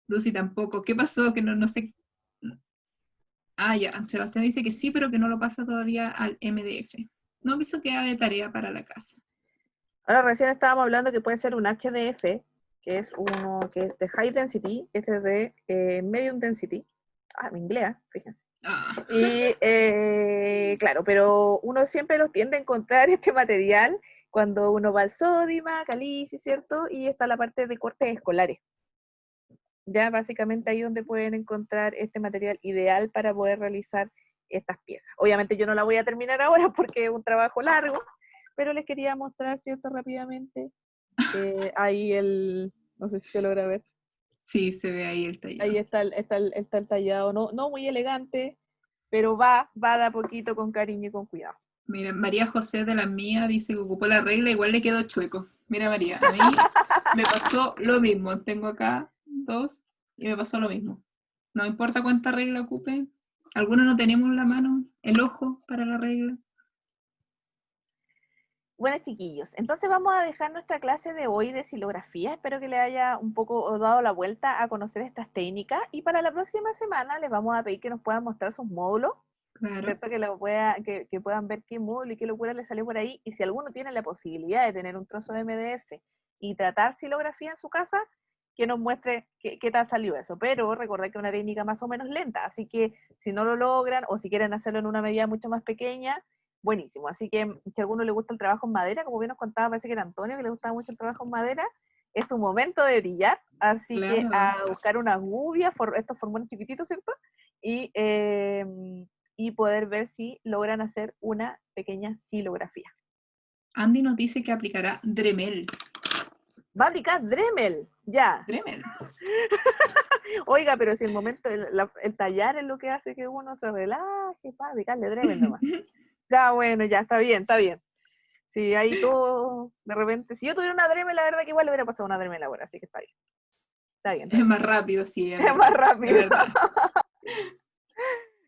Speaker 2: Lucy tampoco. ¿Qué pasó? Que no sé. Ah, ya. Sebastián dice que sí, pero que no lo pasa todavía al MDF. No aviso que de tarea para la casa.
Speaker 1: Ahora recién estábamos hablando que puede ser un HDF, que es uno que es de High Density, que es de Medium Density. Ah, mi inglés, fíjense. Y claro, pero uno siempre los tiende a encontrar este material cuando uno va al Sodima, Calici, ¿cierto? Y está la parte de cortes escolares. Ya básicamente ahí donde pueden encontrar este material ideal para poder realizar estas piezas. Obviamente yo no la voy a terminar ahora porque es un trabajo largo, pero les quería mostrar, ¿cierto? Rápidamente. Ahí no sé si se logra ver.
Speaker 2: Sí, se ve ahí el tallado.
Speaker 1: Ahí está el tallado, no muy elegante, pero va de a poquito con cariño y con cuidado.
Speaker 2: Mira, María José de la mía dice que ocupó la regla, igual le quedó chueco. Mira, María, a mí me pasó lo mismo. Tengo acá 2 y me pasó lo mismo. No importa cuánta regla ocupe. Algunos no tenemos la mano, el ojo para la regla.
Speaker 1: Bueno, chiquillos, entonces vamos a dejar nuestra clase de hoy de silografía. Espero que le haya un poco dado la vuelta a conocer estas técnicas. Y para la próxima semana les vamos a pedir que nos puedan mostrar sus módulos.
Speaker 2: Claro.
Speaker 1: ¿Cierto? Que puedan ver qué módulo y qué locura les salió por ahí. Y si alguno tiene la posibilidad de tener un trozo de MDF y tratar xilografía en su casa, que nos muestre qué tal salió eso. Pero recordad que es una técnica más o menos lenta, así que si no lo logran o si quieren hacerlo en una medida mucho más pequeña, buenísimo. Así que si a alguno le gusta el trabajo en madera, como bien nos contaba, parece que era Antonio, que le gustaba mucho el trabajo en madera, es un momento de brillar, así que a buscar unas gubias, estos formones chiquititos, ¿cierto? Y poder ver si logran hacer una pequeña xilografía.
Speaker 2: Andy nos dice que aplicará Dremel.
Speaker 1: Va a aplicar Dremel, ya.
Speaker 2: Dremel.
Speaker 1: Oiga, pero si el momento, el tallar es lo que hace que uno se relaje, para aplicarle Dremel nomás. Ya, bueno, ya, está bien, está bien. Sí, ahí todo, de repente, si yo tuviera una Dremel, la verdad que igual le hubiera pasado una Dremel ahora, así que está bien. Está bien.
Speaker 2: Es más rápido, sí.
Speaker 1: Es más rápido.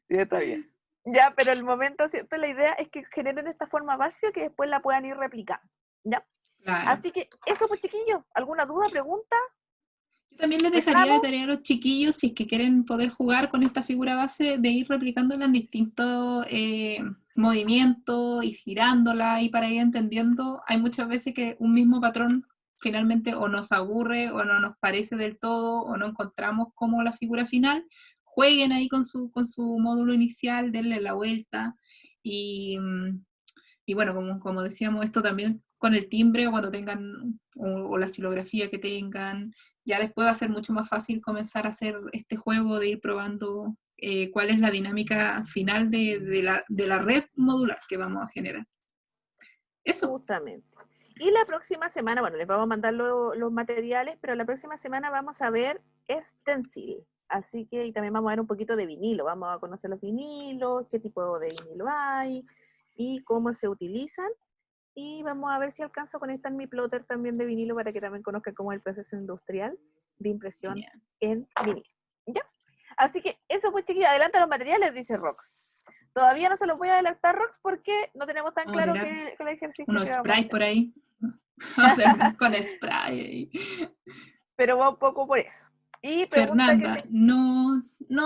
Speaker 1: Sí, está bien. Ya, pero el momento, ¿cierto? La idea es que generen esta forma básica que después la puedan ir replicando, ¿ya?
Speaker 2: Claro.
Speaker 1: Así que eso, pues, chiquillos, ¿alguna duda, pregunta?
Speaker 2: Yo también les dejaría de tarea a los chiquillos, si es que quieren poder jugar con esta figura base, de ir replicándola en distintos movimientos y girándola, y para ir entendiendo. Hay muchas veces que un mismo patrón finalmente o nos aburre o no nos parece del todo o no encontramos como la figura final. Jueguen ahí con su módulo inicial, denle la vuelta y bueno, como decíamos, esto también con el timbre o cuando tengan, o la xilografía que tengan, ya después va a ser mucho más fácil comenzar a hacer este juego de ir probando cuál es la dinámica final de la red modular que vamos a generar. Eso.
Speaker 1: Justamente. Y la próxima semana, bueno, les vamos a mandar los materiales, pero la próxima semana vamos a ver stencil. Así que, y también vamos a ver un poquito de vinilo, vamos a conocer los vinilos, qué tipo de vinilo hay y cómo se utilizan. Y vamos a ver si alcanzo a conectar mi plotter también de vinilo para que también conozcan cómo es el proceso industrial de impresión en vinilo. ¿Ya? Así que eso, pues, chiquillos, adelanta los materiales, dice Rox. Todavía no se los voy a adelantar, Rox, porque no tenemos tan claro que el ejercicio
Speaker 2: unos
Speaker 1: que vamos
Speaker 2: spray
Speaker 1: a hacer.
Speaker 2: por ahí. Con spray.
Speaker 1: Pero va un poco por eso. Y
Speaker 2: Fernanda, no,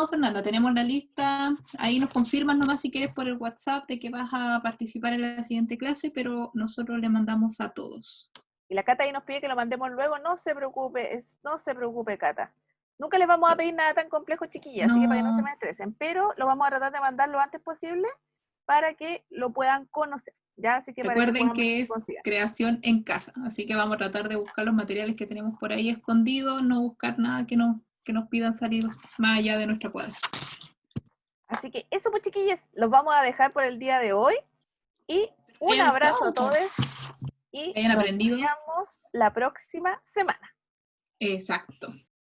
Speaker 2: Fernanda, tenemos la lista, ahí nos confirman nomás si quieres por el WhatsApp de que vas a participar en la siguiente clase, pero nosotros le mandamos a todos.
Speaker 1: Y la Cata ahí nos pide que lo mandemos luego, no se preocupe, Cata. Nunca les vamos a pedir nada tan complejo, chiquillas, así que para que no se me estresen, pero lo vamos a tratar de mandar lo antes posible para que lo puedan conocer. ¿Ya? Así que
Speaker 2: recuerden que es creación en casa, así que vamos a tratar de buscar los materiales que tenemos por ahí escondidos, no buscar nada que nos pidan salir más allá de nuestra cuadra.
Speaker 1: Así que eso, pues, chiquillas, los vamos a dejar por el día de hoy y un abrazo a todos y
Speaker 2: nos
Speaker 1: vemos la próxima semana.
Speaker 2: Exacto.